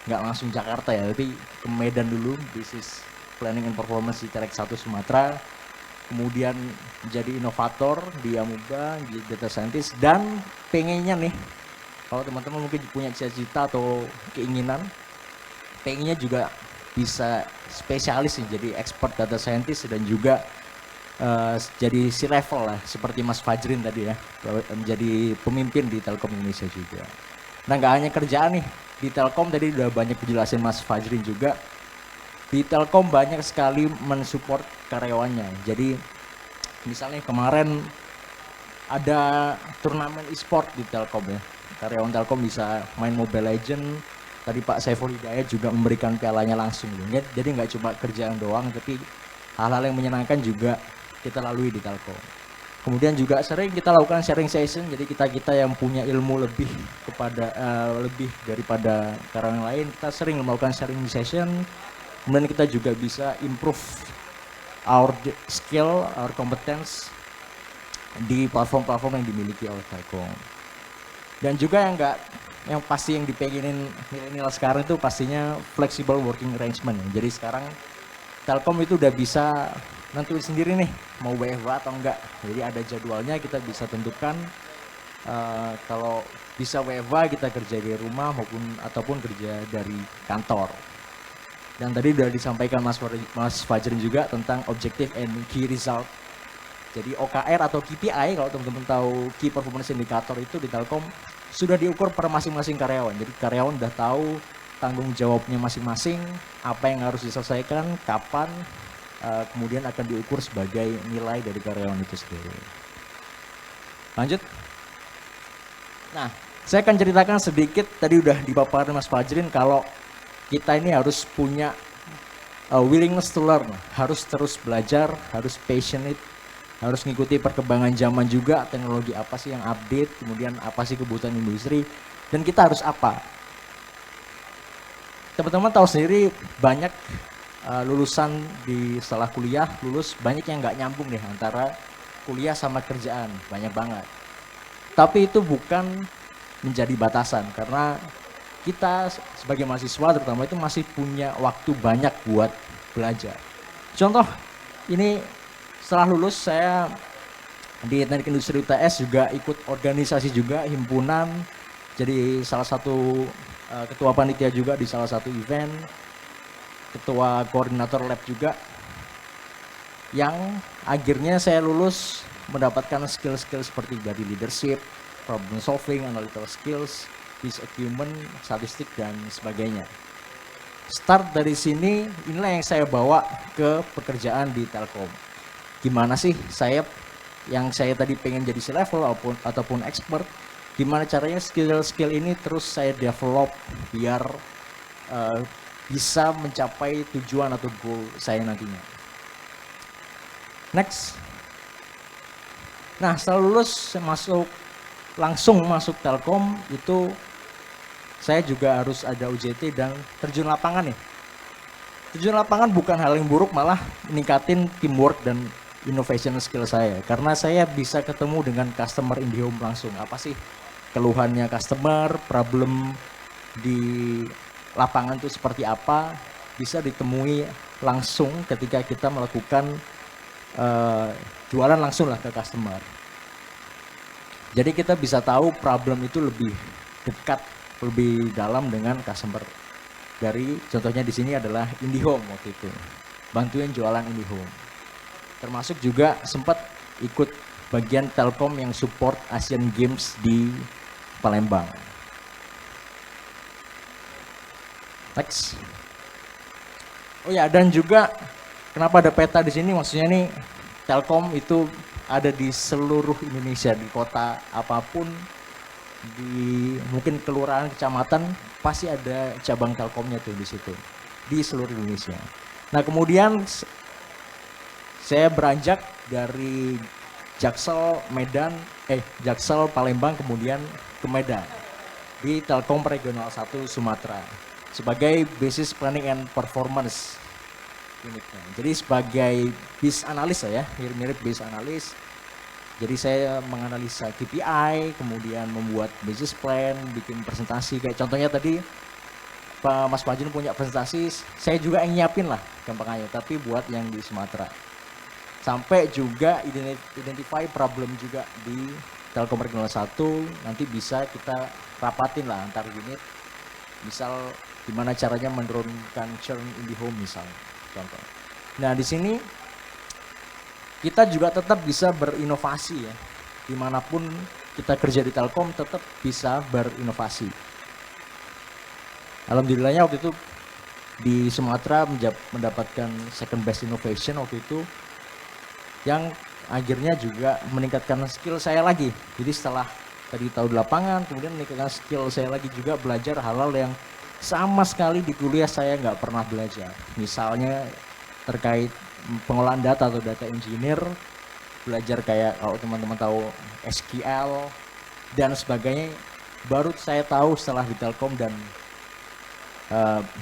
nggak langsung Jakarta ya, tapi ke Medan dulu, Business Planning and Performance di Telek 1 Sumatera. Kemudian menjadi inovator di Amuba, di Data Scientist, dan pengennya nih, kalau teman-teman mungkin punya cita-cita atau keinginan, pengennya juga bisa spesialis nih, jadi expert Data Scientist dan juga jadi C-level lah, seperti Mas Fajrin tadi ya, menjadi pemimpin di Telkom Indonesia juga. Nah nggak hanya kerjaan nih, di Telkom tadi udah banyak dijelasin Mas Fajrin juga, di Telkom banyak sekali mensupport karyawannya. Jadi misalnya kemarin ada turnamen e-sport di Telkom ya, karyawan Telkom bisa main Mobile Legends, tadi Pak Saiful Hidayat juga memberikan pialanya langsung. Jadi nggak cuma kerjaan doang, tapi hal-hal yang menyenangkan juga kita lalui di Telkom. Kemudian juga sering kita lakukan sharing session, jadi kita yang punya ilmu lebih daripada karyawan lain, kita sering melakukan sharing session. Kemudian kita juga bisa improve our skill, our competence di platform-platform yang dimiliki oleh Telkom. Dan juga yang pasti yang dipengenin milenial sekarang itu pastinya flexible working arrangement. Jadi sekarang Telkom itu udah bisa nentuin sendiri nih mau WFH atau enggak. Jadi ada jadwalnya, kita bisa tentukan kalau bisa WFH kita kerja di rumah ataupun kerja dari kantor. Dan tadi udah disampaikan Mas Fajrin juga tentang objective and key result. Jadi OKR atau KPI, kalau teman-teman tahu Key Performance Indicator itu di Telkom sudah diukur per masing-masing karyawan. Jadi karyawan udah tahu tanggung jawabnya masing-masing, apa yang harus diselesaikan, kapan, kemudian akan diukur sebagai nilai dari karyawan itu sendiri. Lanjut. Nah, saya akan ceritakan sedikit, tadi udah dipaparin Mas Fajrin kalau kita ini harus punya willingness to learn, harus terus belajar, harus passionate, harus ngikuti perkembangan zaman juga, teknologi apa sih yang update, kemudian apa sih kebutuhan industri, dan kita harus apa. Teman-teman tahu sendiri banyak lulusan setelah kuliah, lulus banyak yang nggak nyambung nih antara kuliah sama kerjaan, banyak banget. Tapi itu bukan menjadi batasan, karena kita sebagai mahasiswa terutama itu masih punya waktu banyak buat belajar. Contoh, ini setelah lulus saya di Teknik Industri UTS juga ikut organisasi juga, himpunan, jadi salah satu ketua panitia juga di salah satu event, ketua koordinator lab juga, yang akhirnya saya lulus mendapatkan skill-skill seperti body leadership, problem solving, analytical skills, business acumen, statistik, dan sebagainya. Start dari sini, inilah yang saya bawa ke pekerjaan di Telkom. Gimana sih yang saya tadi pengen jadi C-level ataupun expert, gimana caranya skill-skill ini terus saya develop biar bisa mencapai tujuan atau goal saya nantinya. Next. Nah, setelah lulus saya langsung masuk Telkom, itu saya juga harus ada UJT dan terjun lapangan nih. Terjun lapangan bukan hal yang buruk, malah meningkatin teamwork dan innovation skill saya, karena saya bisa ketemu dengan customer in the home langsung. Apa sih keluhannya customer, problem di lapangan itu seperti apa, bisa ditemui langsung ketika kita melakukan jualan langsung lah ke customer. Jadi kita bisa tahu problem itu lebih dekat, lebih dalam dengan customer. Dari contohnya di sini adalah IndiHome waktu itu, bantuin jualan IndiHome. Termasuk juga sempat ikut bagian Telkom yang support Asian Games di Palembang. Next. Oh ya, dan juga kenapa ada peta di sini? Maksudnya nih Telkom itu ada di seluruh Indonesia, di kota apapun, di mungkin kelurahan, kecamatan, pasti ada cabang Telkomnya tuh di situ, di seluruh Indonesia. Nah, kemudian saya beranjak dari Jaksel Palembang kemudian ke Medan di Telkom Regional 1 Sumatera sebagai Business Planning and Performance unitnya. Jadi sebagai business analis ya, mirip-mirip business analis. Jadi saya menganalisa KPI, kemudian membuat business plan, bikin presentasi. Kayak contohnya tadi Pak Mas Fajrin punya presentasi, saya juga yang nyiapin lah gampangnya, tapi buat yang di Sumatera. Sampai juga identify problem juga di Telkom Regional 1, nanti bisa kita rapatin lah antar unit. Misal gimana caranya menurunkan churn IndiHome misalnya, contoh. Nah, di sini kita juga tetap bisa berinovasi ya. Dimanapun kita kerja di Telkom tetap bisa berinovasi. Alhamdulillahnya waktu itu di Sumatera mendapatkan second best innovation waktu itu, yang akhirnya juga meningkatkan skill saya lagi. Jadi setelah tadi tahu di lapangan, kemudian meningkatkan skill saya lagi juga belajar hal-hal yang sama sekali di kuliah saya nggak pernah belajar. Misalnya terkait pengolahan data atau data engineer, belajar kayak kalau teman-teman tahu SQL dan sebagainya, baru saya tahu setelah di Telkom dan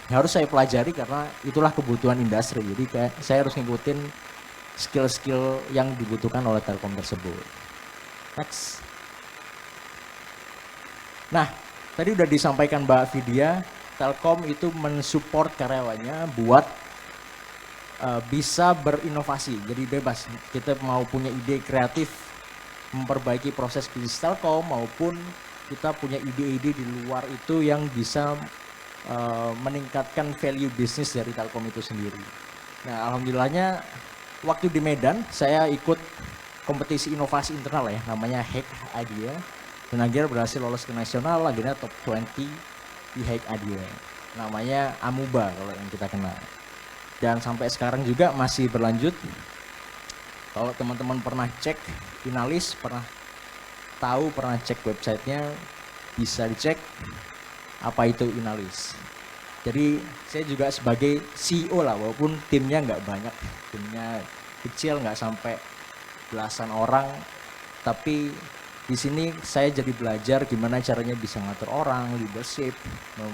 harus saya pelajari karena itulah kebutuhan industri. Jadi kayak saya harus ngikutin skill-skill yang dibutuhkan oleh Telkom tersebut. Next. Nah, tadi udah disampaikan Mbak Vidya, Telkom itu mensupport karyawannya buat bisa berinovasi, jadi bebas. Kita mau punya ide kreatif, memperbaiki proses bisnis Telkom, maupun kita punya ide-ide di luar itu yang bisa meningkatkan value bisnis dari Telkom itu sendiri. Nah, alhamdulillahnya waktu di Medan saya ikut kompetisi inovasi internal ya, namanya Hack Idea, dan akhirnya berhasil lolos ke nasional, akhirnya top 20 di Hack Idea. Namanya Amuba kalau yang kita kenal. Dan sampai sekarang juga masih berlanjut. Kalau teman-teman pernah cek Inalis, pernah tahu, pernah cek websitenya, bisa dicek apa itu Inalis. Jadi saya juga sebagai CEO lah, walaupun timnya nggak banyak, timnya kecil, nggak sampai belasan orang, tapi di sini saya jadi belajar gimana caranya bisa ngatur orang, leadership,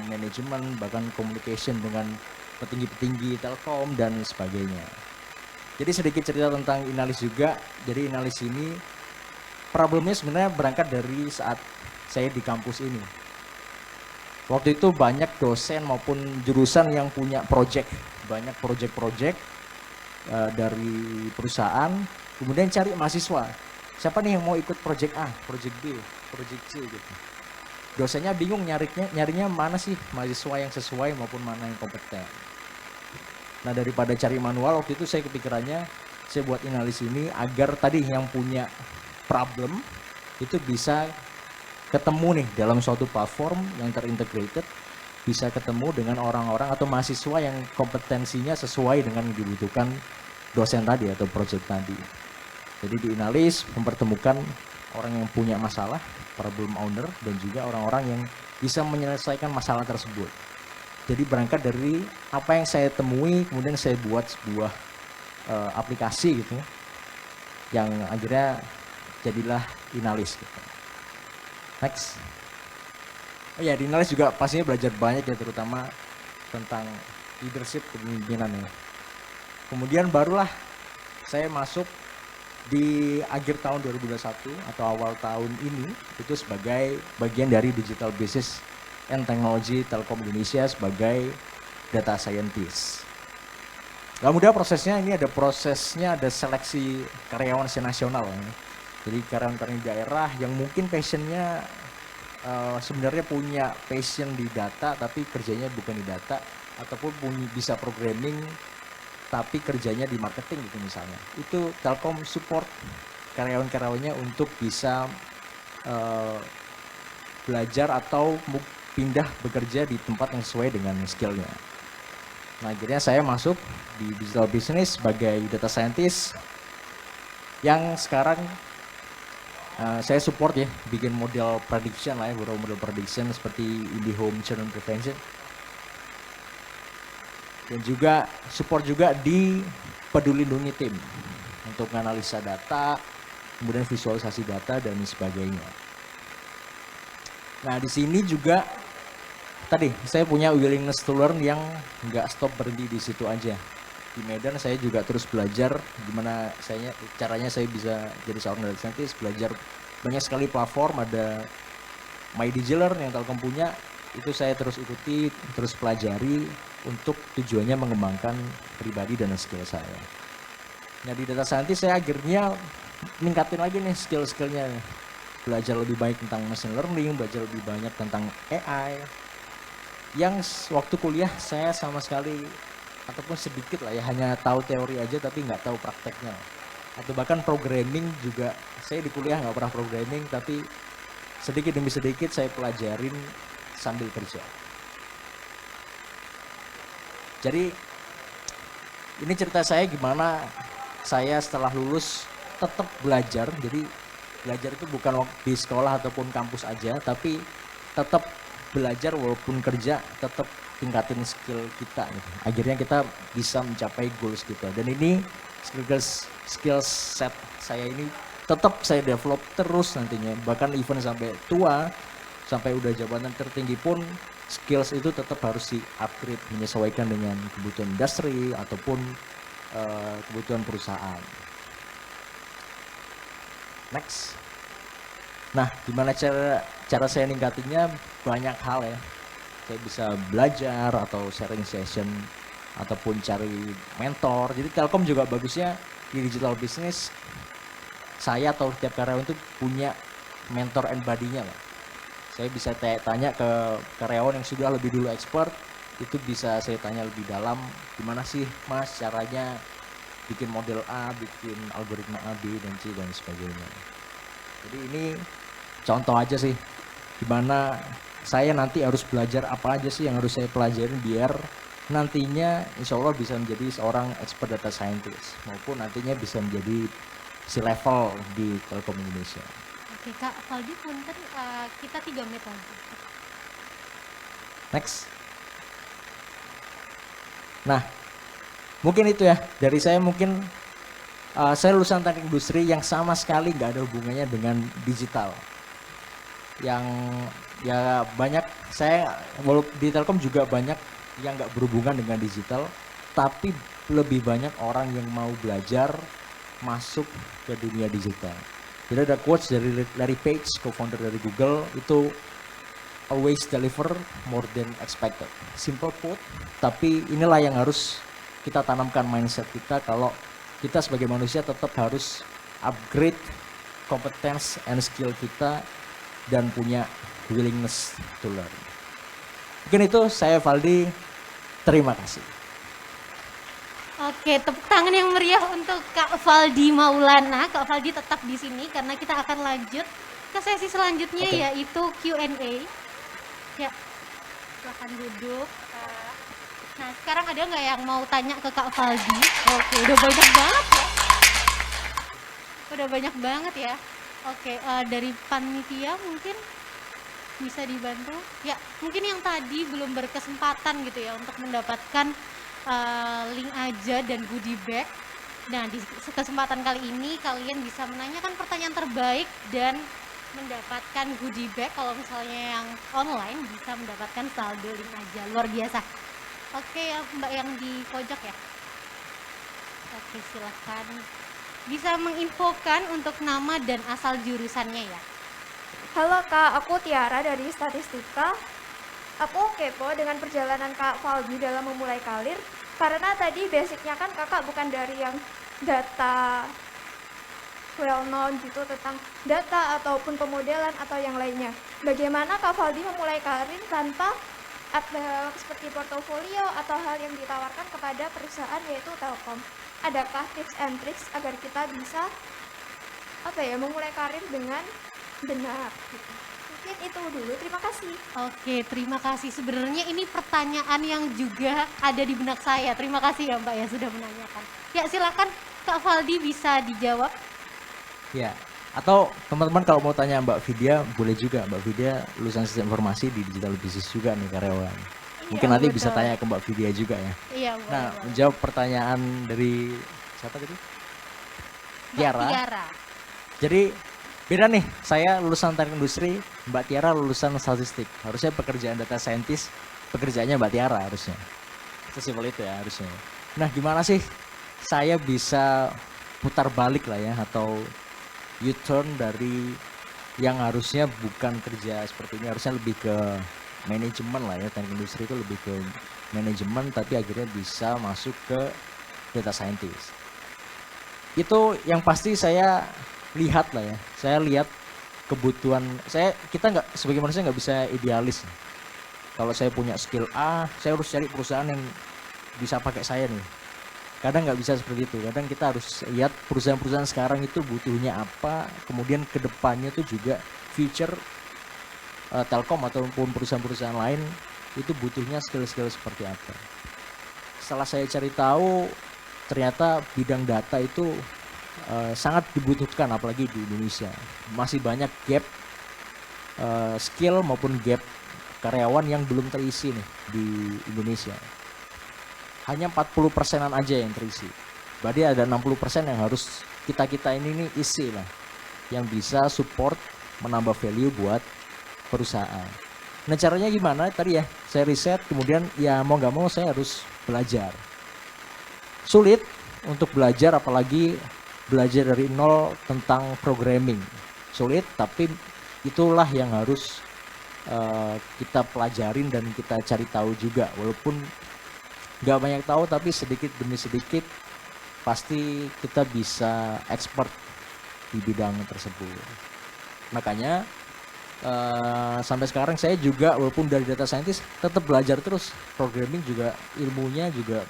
manajemen, bahkan communication dengan petinggi-petinggi Telkom dan sebagainya. Jadi sedikit cerita tentang Inalis juga. Jadi Inalis ini problemnya sebenarnya berangkat dari saat saya di kampus ini. Waktu itu banyak dosen maupun jurusan yang punya project, banyak project-project dari perusahaan, kemudian cari mahasiswa. Siapa nih yang mau ikut project A, project B, project C gitu. Dosennya bingung nyarinya mana sih mahasiswa yang sesuai maupun mana yang kompeten. Nah, daripada cari manual, waktu itu saya kepikirannya saya buat Inalis ini agar tadi yang punya problem itu bisa ketemu nih dalam suatu platform yang terintegrated, bisa ketemu dengan orang-orang atau mahasiswa yang kompetensinya sesuai dengan yang dibutuhkan dosen tadi atau project tadi. Jadi di Inalis mempertemukan orang yang punya masalah, problem owner, dan juga orang-orang yang bisa menyelesaikan masalah tersebut. Jadi berangkat dari apa yang saya temui, kemudian saya buat sebuah aplikasi gitu, yang akhirnya jadilah Inalis gitu. Next. Oh ya, di Inalis juga pastinya belajar banyak ya, terutama tentang leadership, kepemimpinan ya. Kemudian barulah saya masuk di akhir tahun 2021 atau awal tahun ini itu sebagai bagian dari Digital Business and Technology Telkom Indonesia sebagai data scientist. Gak mudah prosesnya, ini ada prosesnya, ada seleksi karyawan nasional ya. Jadi karyawan-karyawan di daerah yang mungkin passionnya sebenarnya punya passion di data tapi kerjanya bukan di data, ataupun bisa programming tapi kerjanya di marketing gitu misalnya. Itu Telkom support karyawan-karyawannya untuk bisa belajar atau pindah bekerja di tempat yang sesuai dengan skillnya. Nah, akhirnya saya masuk di digital business sebagai data scientist yang sekarang saya support ya, bikin model prediction lah ya, model prediction seperti IndiHome churn prevention. Dan juga support juga di Peduli Lindungi tim untuk analisa data, kemudian visualisasi data dan sebagainya. Nah, di sini juga tadi saya punya willingness to learn yang nggak stop berhenti di situ aja. Di Medan saya juga terus belajar gimana caranya saya bisa jadi seorang data scientist, belajar banyak sekali platform, ada MyDigiLearn yang Telkom punya, itu saya terus ikuti, terus pelajari untuk tujuannya mengembangkan pribadi dan skill saya. Nah, di data scientist saya akhirnya meningkatin lagi nih skill-skillnya, belajar lebih baik tentang machine learning, belajar lebih banyak tentang AI, yang waktu kuliah saya sama sekali ataupun sedikit lah ya, hanya tahu teori aja tapi nggak tahu prakteknya. Atau bahkan programming juga, saya di kuliah nggak pernah programming, tapi sedikit demi sedikit saya pelajarin sambil kerja. Jadi ini cerita saya gimana saya setelah lulus tetap belajar. Jadi belajar itu bukan di sekolah ataupun kampus aja, tapi tetap belajar walaupun kerja, tetap tingkatin skill kita gitu. Akhirnya kita bisa mencapai goals kita. Dan ini skill set saya ini tetap saya develop terus nantinya. Bahkan even sampai tua, sampai udah jabatan tertinggi pun skills itu tetap harus di-upgrade menyesuaikan dengan kebutuhan industri ataupun kebutuhan perusahaan. Next. Nah, gimana cara saya ningkatinnya? Banyak hal ya. Saya bisa belajar atau sharing session ataupun cari mentor. Jadi Telkom juga bagusnya di digital business, saya atau setiap karyawan itu punya mentor and buddy-nya lah. Saya bisa tanya ke karyawan yang sudah lebih dulu expert, itu bisa saya tanya lebih dalam, gimana sih Mas caranya bikin model A, bikin algoritma A, B, dan C, dan sebagainya. Jadi ini contoh aja sih, gimana saya nanti harus belajar apa aja sih yang harus saya pelajarin biar nantinya insya Allah bisa menjadi seorang expert data scientist maupun nantinya bisa menjadi C-level di Telkom Indonesia. Oke Kak Valdi, punten kita 3 menit lagi. Next. Nah, mungkin itu ya dari saya. Mungkin saya lulusan teknik industri yang sama sekali nggak ada hubungannya dengan digital. Yang ya banyak, saya di Telkom juga banyak yang nggak berhubungan dengan digital, tapi lebih banyak orang yang mau belajar masuk ke dunia digital. Jadi ada quotes dari Larry Page, co-founder dari Google, itu always deliver more than expected. Simple quote, tapi inilah yang harus kita tanamkan mindset kita kalau kita sebagai manusia tetap harus upgrade competence and skill kita dan punya willingness to learn. Mungkin itu, saya Valdi, terima kasih. Oke, tepuk tangan yang meriah untuk Kak Valdi Maulana. Kak Valdi tetap di sini karena kita akan lanjut ke sesi selanjutnya, yaitu Q&A. Ya, silakan duduk. Nah, sekarang ada nggak yang mau tanya ke Kak Valdi? Oke, udah banyak banget ya. Udah banyak banget ya. Oke, dari panitia mungkin bisa dibantu. Ya, mungkin yang tadi belum berkesempatan gitu ya untuk mendapatkan link aja dan goodie bag. Nah, di kesempatan kali ini kalian bisa menanyakan pertanyaan terbaik dan mendapatkan goodie bag. Kalau misalnya yang online bisa mendapatkan saldo link aja. Luar biasa. Oke, ya Mbak yang di pojok ya. Oke, silahkan. Bisa menginfokan untuk nama dan asal jurusannya ya. Halo Kak, aku Tiara dari Statistika. Aku kepo dengan perjalanan Kak Valdi dalam memulai karir, karena tadi basicnya kan kakak bukan dari yang data well known gitu tentang data ataupun pemodelan atau yang lainnya. Bagaimana Kak Valdi memulai karir tanpa ada seperti portofolio atau hal yang ditawarkan kepada perusahaan yaitu Telkom? Adakah tips and tricks agar kita bisa memulai karir dengan benar gitu. Mungkin itu dulu, terima kasih. Oke, terima kasih. Sebenarnya ini pertanyaan yang juga ada di benak saya. Terima kasih ya Mbak ya sudah menanyakan. Ya silakan Kak Valdi bisa dijawab. Ya, atau teman-teman kalau mau tanya Mbak Vidya boleh juga. Mbak Vidya lulusan sistem informasi di digital business juga nih karyawan. Mungkin nanti bisa tanya ke Mbak Vidya juga ya. Iya, nah, menjawab pertanyaan dari siapa tadi? Tiara. Jadi beda nih, saya lulusan teknik industri, Mbak Tiara lulusan statistik. Harusnya pekerjaan data scientist, pekerjaannya Mbak Tiara harusnya. Sesimpel itu ya harusnya. Nah, gimana sih saya bisa putar balik lah ya, atau U-turn dari yang harusnya bukan kerja seperti ini, harusnya lebih ke manajemen lah ya. Teknik industri itu lebih ke manajemen, tapi akhirnya bisa masuk ke data scientist. Itu yang pasti saya lihat lah ya, saya lihat kebutuhan kita nggak, sebagai manusia nggak bisa idealis. Kalau saya punya skill A, saya harus cari perusahaan yang bisa pakai saya nih. Kadang nggak bisa seperti itu. Kadang kita harus lihat perusahaan-perusahaan sekarang itu butuhnya apa, kemudian kedepannya itu juga future Telkom ataupun perusahaan-perusahaan lain itu butuhnya skill-skill seperti apa. Setelah saya cari tahu, ternyata bidang data itu sangat dibutuhkan, apalagi di Indonesia. Masih banyak gap skill maupun gap karyawan yang belum terisi nih di Indonesia. Hanya 40%-an aja yang terisi. Berarti ada 60% yang harus kita ini nih isi lah, yang bisa support menambah value buat perusahaan. Nah, caranya gimana? Tadi ya saya riset, kemudian ya mau nggak mau saya harus belajar. Sulit untuk belajar, apalagi belajar dari nol tentang programming. Sulit, tapi itulah yang harus kita pelajarin dan kita cari tahu juga. Walaupun nggak banyak tahu tapi sedikit demi sedikit pasti kita bisa expert di bidang tersebut. Makanya sampai sekarang saya juga walaupun dari data scientist tetap belajar terus. Programming juga ilmunya juga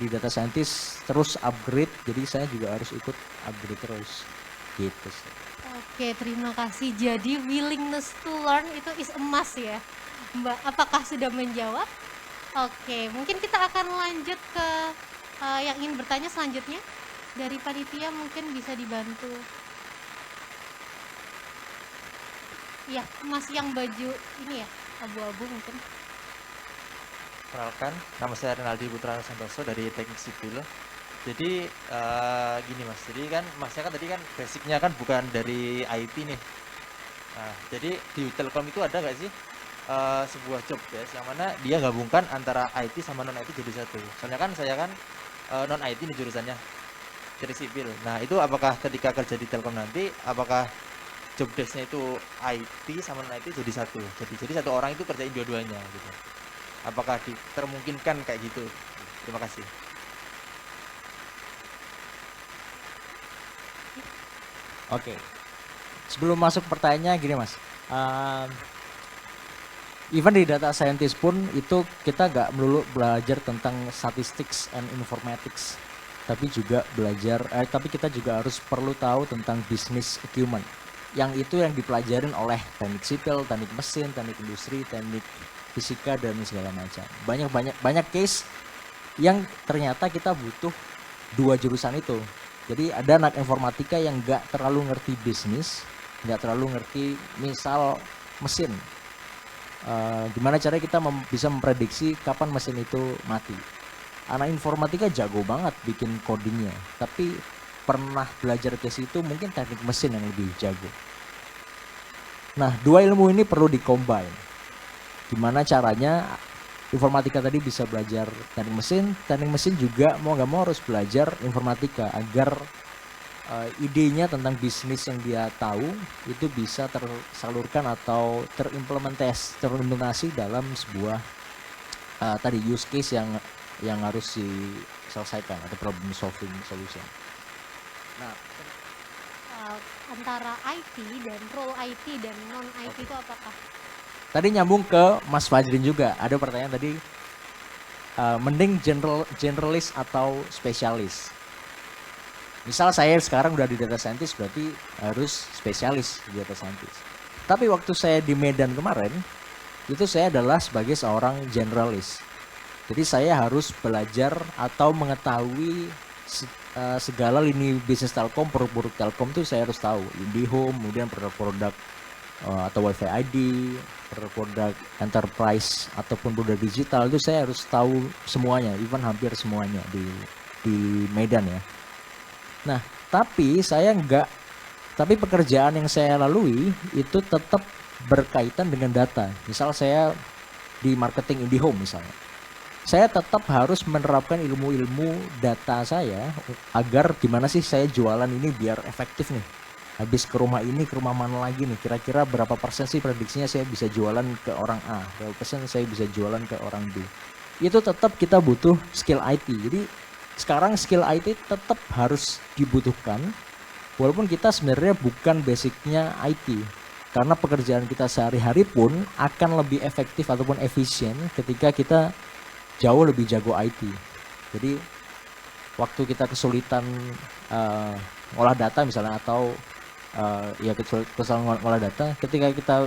di data scientist terus upgrade, jadi saya juga harus ikut upgrade terus gitu sih. Oke, terima kasih. Jadi willingness to learn itu is a must ya, Mbak. Apakah sudah menjawab? Oke, mungkin kita akan lanjut ke yang ingin bertanya selanjutnya. Dari panitia mungkin bisa dibantu. Ya, Mas yang baju ini ya, abu-abu mungkin. Perkenalkan, nama saya Renaldi Putra Santoso dari Teknik Sipil. Jadi gini Mas, jadi kan Masnya kan tadi kan basicnya kan bukan dari IT nih. Nah, jadi di Telkom itu ada nggak sih sebuah job desk yang mana dia gabungkan antara IT sama non IT jadi satu. Soalnya kan saya kan non IT nih jurusannya, dari sipil. Nah itu apakah ketika kerja di Telkom nanti, apakah job desk-nya itu IT sama non IT jadi satu? Jadi satu orang itu kerjain dua-duanya gitu. Apakah termungkinkan kayak gitu? Terima kasih. Oke, sebelum masuk pertanyaannya gini Mas, even di data scientist pun itu kita nggak melulu belajar tentang statistics and informatics, tapi juga tapi kita juga harus perlu tahu tentang business acumen, yang itu yang dipelajarin oleh teknik sipil, teknik mesin, teknik industri, teknik fisika dan segala macam. Banyak case yang ternyata kita butuh dua jurusan itu. Jadi ada anak informatika yang nggak terlalu ngerti bisnis, nggak terlalu ngerti misal mesin. Gimana caranya kita bisa memprediksi kapan mesin itu mati. Anak informatika jago banget bikin codingnya, tapi pernah belajar ke situ mungkin teknik mesin yang lebih jago. Nah, dua ilmu ini perlu di-combine. Gimana caranya informatika tadi bisa belajar teknik mesin juga mau nggak mau harus belajar informatika agar idenya tentang bisnis yang dia tahu itu bisa tersalurkan atau terimplementasi dalam sebuah tadi use case yang harus diselesaikan atau problem solving solution. Nah, antara IT dan role IT dan non IT itu apakah? Tadi nyambung ke Mas Fajrin juga, ada pertanyaan tadi, mending generalis atau spesialis. Misal saya sekarang udah di data scientist, berarti harus spesialis di data scientist. Tapi waktu saya di Medan kemarin, itu saya adalah sebagai seorang generalis. Jadi saya harus belajar atau mengetahui segala lini bisnis Telkom, produk-produk Telkom itu saya harus tahu. IndiHome, kemudian produk-produk atau WiFi ID, produk enterprise ataupun produk digital itu saya harus tahu semuanya, even hampir semuanya di Medan ya. Nah, tapi pekerjaan yang saya lalui itu tetap berkaitan dengan data. Misal saya di marketing IndiHome misalnya. Saya tetap harus menerapkan ilmu-ilmu data saya agar gimana sih saya jualan ini biar efektif nih. Habis ke rumah ini, ke rumah mana lagi nih, kira-kira berapa persen sih prediksinya saya bisa jualan ke orang A, berapa persen saya bisa jualan ke orang B. Itu tetap kita butuh skill IT. Jadi sekarang skill IT tetap harus dibutuhkan, walaupun kita sebenarnya bukan basicnya IT. Karena pekerjaan kita sehari-hari pun akan lebih efektif ataupun efisien ketika kita jauh lebih jago IT. Jadi waktu kita kesulitan ngolah data misalnya atau kesulitan ngolah data, ketika kita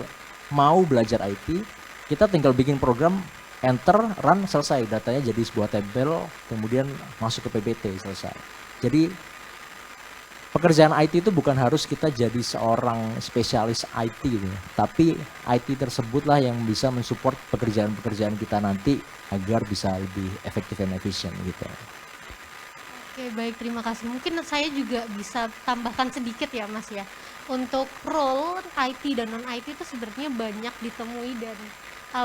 mau belajar IT, kita tinggal bikin program, enter, run, selesai, datanya jadi sebuah tabel, kemudian masuk ke PPT, selesai. Jadi pekerjaan IT itu bukan harus kita jadi seorang spesialis IT gitu, tapi IT tersebutlah yang bisa mensupport pekerjaan-pekerjaan kita nanti agar bisa lebih efektif dan efisien gitu. Oke, baik, terima kasih. Mungkin saya juga bisa tambahkan sedikit ya Mas ya. Untuk role IT dan non IT itu sebenarnya banyak ditemui dan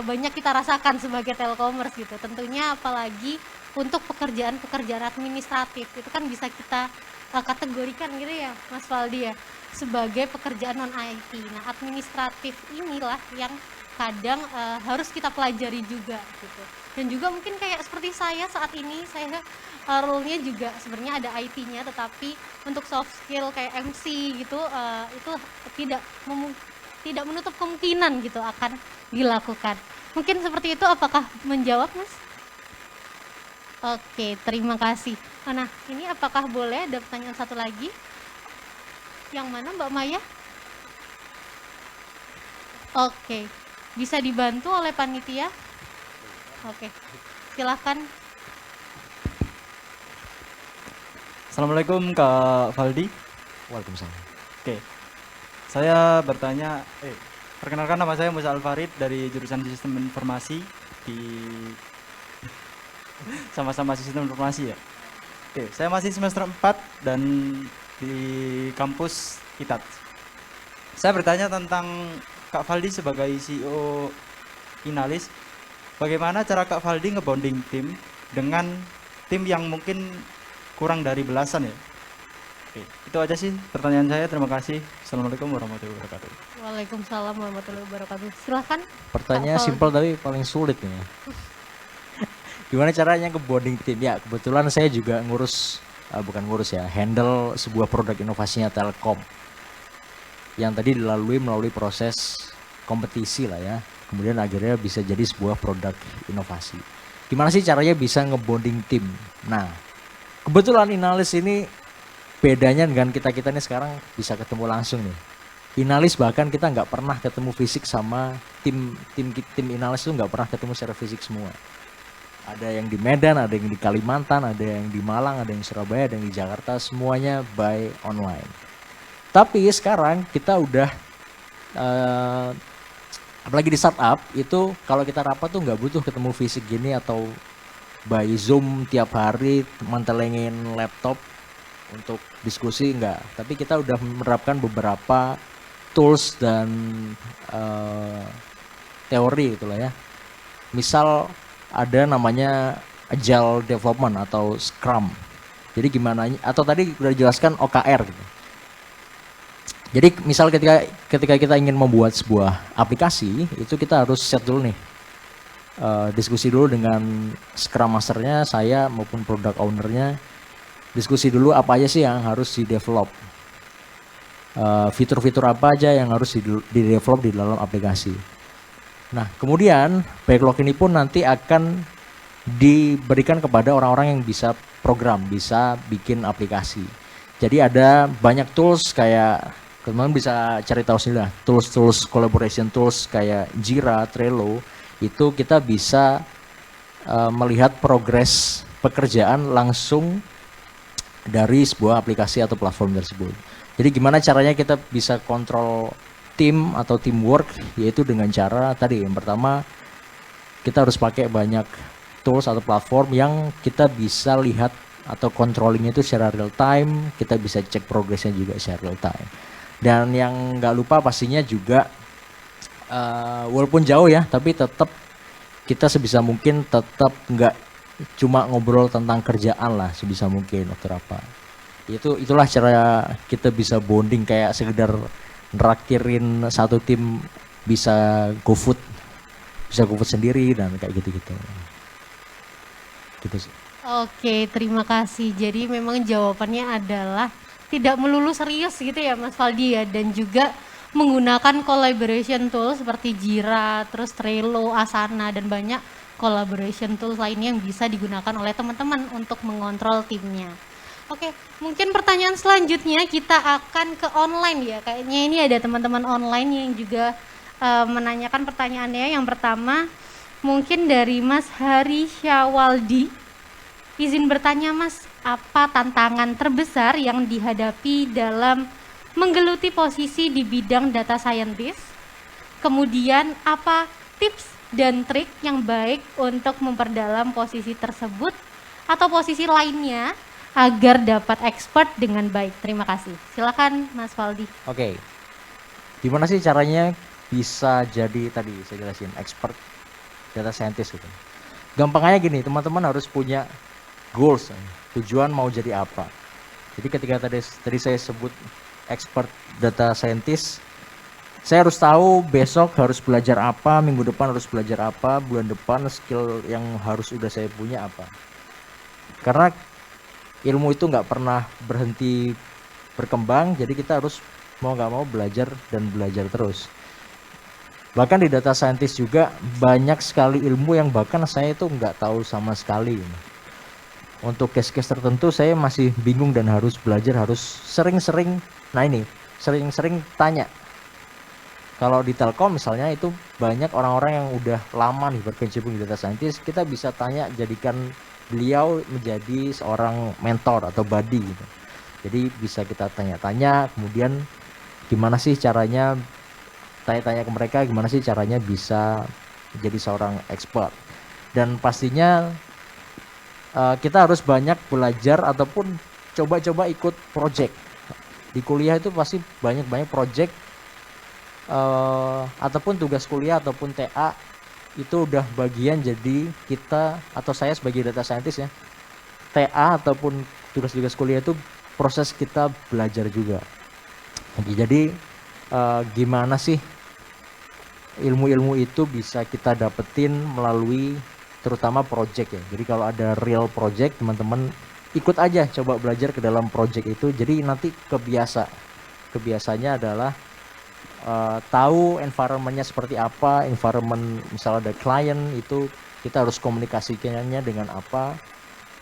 banyak kita rasakan sebagai telkomers gitu. Tentunya apalagi untuk pekerjaan-pekerjaan administratif itu kan bisa kita kategorikan gitu ya Mas Faldi ya, sebagai pekerjaan non IT. Nah, administratif inilah yang kadang harus kita pelajari juga gitu. Dan juga mungkin kayak seperti saya saat ini, saya role-nya juga sebenarnya ada IT-nya, tetapi untuk soft skill kayak MC gitu itu tidak menutup kemungkinan gitu akan dilakukan. Mungkin seperti itu, apakah menjawab, Mas? Oke, terima kasih. Nah, ini apakah boleh ada pertanyaan satu lagi? Yang mana, Mbak Maya? Oke, bisa dibantu oleh panitia? Oke, silahkan. Assalamualaikum Kak Valdi. Waalaikumsalam. Oke, saya bertanya, perkenalkan nama saya Musa Alfarid dari jurusan Sistem Informasi di sama-sama Sistem Informasi ya. Oke, saya masih semester 4 dan di kampus ITAT. Saya bertanya tentang Kak Valdi sebagai CEO Inalis, bagaimana cara Kak Valdi ngebonding tim dengan tim yang mungkin kurang dari belasan ya? Oke, itu aja sih pertanyaan saya. Terima kasih. Assalamualaikum warahmatullahi wabarakatuh. Waalaikumsalam warahmatullahi wabarakatuh. Silahkan. Pertanyaannya simpel tapi paling sulit nih ya. Gimana caranya ke bonding tim? Ya kebetulan saya juga bukan ngurus ya, handle sebuah produk inovasinya Telkom yang tadi melalui proses kompetisi lah ya, kemudian akhirnya bisa jadi sebuah produk inovasi. Gimana sih caranya bisa ngebonding tim? Nah, kebetulan Inalis ini bedanya dengan kita-kita ini sekarang bisa ketemu langsung nih. Inalis bahkan kita nggak pernah ketemu fisik sama tim Inalis itu nggak pernah ketemu secara fisik semua. Ada yang di Medan, ada yang di Kalimantan, ada yang di Malang, ada yang di Surabaya, ada yang di Jakarta, semuanya by online. Tapi sekarang kita udah, apalagi di startup, itu kalau kita rapat tuh nggak butuh ketemu fisik gini atau by Zoom tiap hari, mantelengin laptop untuk diskusi, enggak. Tapi kita udah menerapkan beberapa tools dan teori itulah ya. Misal ada namanya Agile Development atau Scrum. Jadi gimana, atau tadi udah dijelaskan OKR gitu. Jadi misal ketika kita ingin membuat sebuah aplikasi, itu kita harus set dulu nih. Diskusi dulu dengan Scrum Masternya, saya maupun Product Ownernya. Diskusi dulu apa aja sih yang harus di-develop. Fitur-fitur apa aja yang harus di-develop di dalam aplikasi. Nah, kemudian backlog ini pun nanti akan diberikan kepada orang-orang yang bisa program, bisa bikin aplikasi. Jadi ada banyak tools kayak, teman-teman bisa cari tahu sendiri lah, tools collaboration tools kayak Jira, Trello, itu kita bisa melihat progres pekerjaan langsung dari sebuah aplikasi atau platform tersebut. Jadi gimana caranya kita bisa kontrol tim atau teamwork, yaitu dengan cara tadi yang pertama kita harus pakai banyak tools atau platform yang kita bisa lihat atau controllingnya itu secara real time, kita bisa cek progresnya juga secara real time. Dan yang nggak lupa pastinya juga walaupun jauh ya, tapi tetap kita sebisa mungkin tetap nggak cuma ngobrol tentang kerjaan lah sebisa mungkin atau apa. Itulah cara kita bisa bonding, kayak sekedar nraktirin satu tim bisa GoFood sendiri dan kayak gitu-gitu. Gitu sih. Oke, terima kasih. Jadi memang jawabannya adalah tidak melulu serius gitu ya Mas Valdi ya, dan juga menggunakan collaboration tools seperti Jira, terus Trello, Asana, dan banyak collaboration tools lainnya yang bisa digunakan oleh teman-teman untuk mengontrol timnya. Oke, mungkin pertanyaan selanjutnya kita akan ke online ya. Kayaknya ini ada teman-teman online yang juga menanyakan pertanyaannya. Yang pertama mungkin dari Mas Hari Syawaldi. Izin bertanya Mas, apa tantangan terbesar yang dihadapi dalam menggeluti posisi di bidang data scientist? Kemudian apa tips dan trik yang baik untuk memperdalam posisi tersebut atau posisi lainnya agar dapat expert dengan baik? Terima kasih. Silakan Mas Valdi. Oke. Gimana sih caranya bisa jadi tadi saya jelasin expert data scientist gitu. Gampangnya gini, teman-teman harus punya goals, tujuan mau jadi apa. Jadi ketika tadi saya sebut expert data scientist, Saya harus tahu besok harus belajar apa, minggu depan harus belajar apa, bulan depan skill yang harus udah saya punya apa. Karena ilmu itu nggak pernah berhenti berkembang, jadi kita harus mau nggak mau belajar dan belajar terus. Bahkan di data scientist juga banyak sekali ilmu yang bahkan saya itu nggak tahu sama sekali. Untuk case-case tertentu saya masih bingung dan harus belajar, harus sering-sering, sering-sering tanya. Kalau di Telkom misalnya itu banyak orang-orang yang udah lama nih berkecimpung di data scientist, kita bisa tanya, jadikan beliau menjadi seorang mentor atau buddy gitu. Jadi bisa kita tanya-tanya, kemudian gimana sih caranya, tanya-tanya ke mereka gimana sih caranya bisa menjadi seorang expert. Dan pastinya kita harus banyak belajar ataupun coba-coba ikut project. Di kuliah itu pasti banyak project ataupun tugas kuliah ataupun TA itu udah bagian, jadi kita atau saya sebagai data scientist ya, TA ataupun tugas-tugas kuliah itu proses kita belajar juga. Jadi gimana sih ilmu-ilmu itu bisa kita dapetin melalui terutama project ya. Jadi kalau ada real project, teman-teman ikut aja coba belajar ke dalam project itu, jadi nanti kebiasaannya adalah tahu environmentnya seperti apa, environment misalnya ada klien itu kita harus komunikasikannya dengan apa,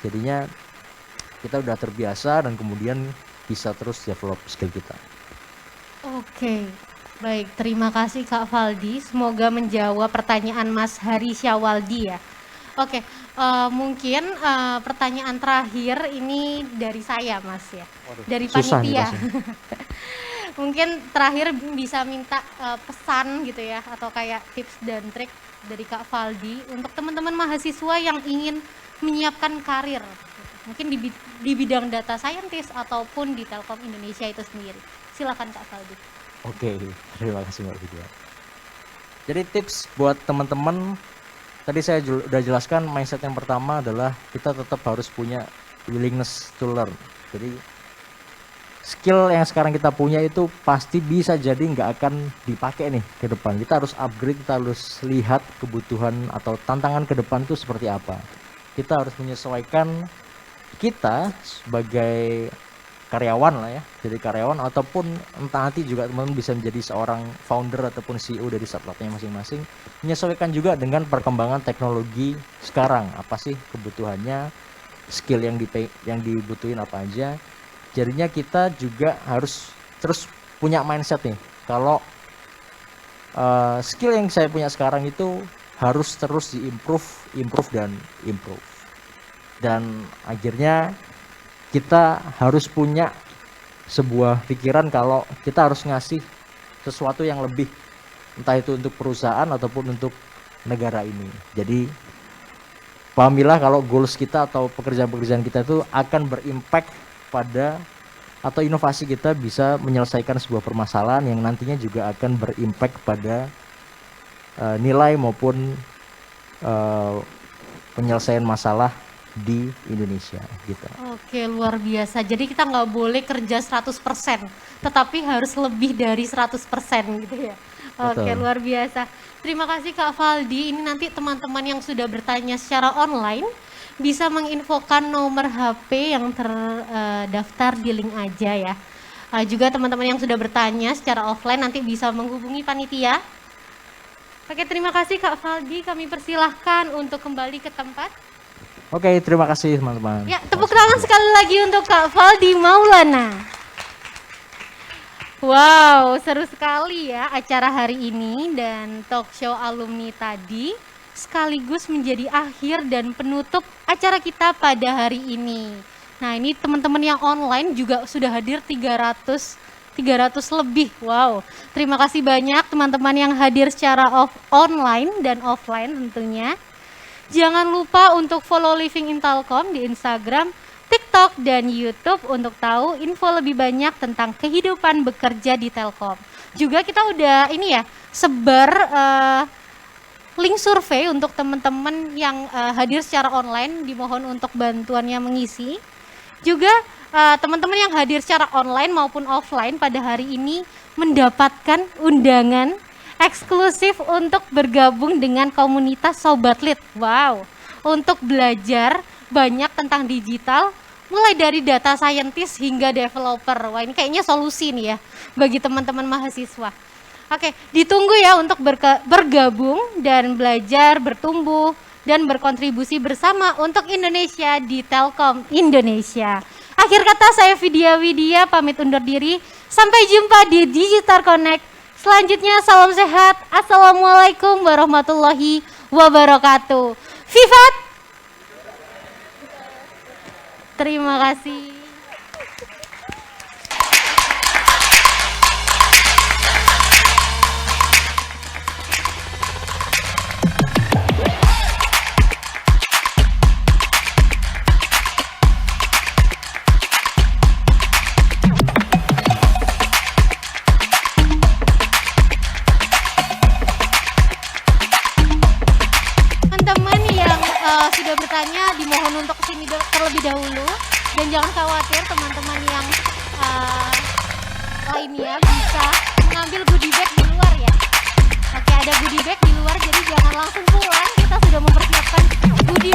jadinya kita udah terbiasa dan kemudian bisa terus develop skill kita. Oke, baik, terima kasih Kak Valdi, semoga menjawab pertanyaan Mas Hari Syawaldi ya. Oke, mungkin pertanyaan terakhir ini dari saya Mas ya, dari panitia. Mungkin terakhir bisa minta pesan gitu ya, atau kayak tips dan trik dari Kak Valdi untuk teman-teman mahasiswa yang ingin menyiapkan karir, mungkin di bidang data scientist ataupun di Telkom Indonesia itu sendiri. Silakan Kak Valdi. Oke, terima kasih Mbak Vidya. Jadi tips buat teman-teman, tadi saya udah jelaskan, mindset yang pertama adalah kita tetap harus punya willingness to learn. Jadi skill yang sekarang kita punya itu pasti bisa jadi nggak akan dipakai nih ke depan. Kita harus upgrade, kita harus lihat kebutuhan atau tantangan ke depan itu seperti apa. Kita harus menyesuaikan kita sebagai karyawan lah ya, jadi karyawan ataupun entah nanti juga teman-teman bisa menjadi seorang founder ataupun CEO dari startupnya masing-masing, menyesuaikan juga dengan perkembangan teknologi sekarang. Apa sih kebutuhannya, skill yang dibutuhin apa aja. Jadinya kita juga harus terus punya mindset nih, kalau skill yang saya punya sekarang itu harus terus improve. Dan akhirnya kita harus punya sebuah pikiran kalau kita harus ngasih sesuatu yang lebih, entah itu untuk perusahaan ataupun untuk negara ini. Jadi pahamilah kalau goals kita atau pekerjaan-pekerjaan kita itu akan berimpact pada atau inovasi kita bisa menyelesaikan sebuah permasalahan yang nantinya juga akan berimpact pada nilai maupun penyelesaian masalah di Indonesia gitu. Oke, luar biasa. Jadi kita nggak boleh kerja 100%, tetapi harus lebih dari 100% gitu ya. Oke, betul. Luar biasa. Terima kasih Kak Valdi. Ini nanti teman-teman yang sudah bertanya secara online bisa menginfokan nomor HP yang terdaftar di link aja ya. Juga teman-teman yang sudah bertanya secara offline nanti bisa menghubungi panitia. Oke, terima kasih Kak Valdi. Kami persilahkan untuk kembali ke tempat. Oke, terima kasih teman-teman. Ya, tepuk tangan sekali lagi untuk Kak Valdi Maulana. Wow, seru sekali ya acara hari ini dan talk show alumni tadi sekaligus menjadi akhir dan penutup acara kita pada hari ini. Nah, ini teman-teman yang online juga sudah hadir 300 lebih. Wow, terima kasih banyak teman-teman yang hadir secara online dan offline tentunya. Jangan lupa untuk follow Living in Telkom di Instagram, TikTok, dan YouTube untuk tahu info lebih banyak tentang kehidupan bekerja di Telkom. Juga kita udah ini ya, sebar link survei untuk teman-teman yang hadir secara online, dimohon untuk bantuannya mengisi. Juga teman-teman yang hadir secara online maupun offline pada hari ini mendapatkan undangan eksklusif untuk bergabung dengan komunitas Sobat Lead. Wow, untuk belajar banyak tentang digital, mulai dari data scientist hingga developer. Wah, ini kayaknya solusi nih ya bagi teman-teman mahasiswa. Oke, ditunggu ya untuk bergabung dan belajar, bertumbuh, dan berkontribusi bersama untuk Indonesia di Telkom Indonesia. Akhir kata, saya Vidya Widya pamit undur diri. Sampai jumpa di Digital Connect. Selanjutnya salam sehat. Assalamualaikum warahmatullahi wabarakatuh. Vivat! Terima kasih. Teman-teman yang sudah bertanya dimohon untuk kesini terlebih dahulu, dan jangan khawatir teman-teman yang lainnya bisa mengambil goodie bag di luar ya. Oke, ada goodie bag di luar, jadi jangan langsung pulang, kita sudah mempersiapkan goodie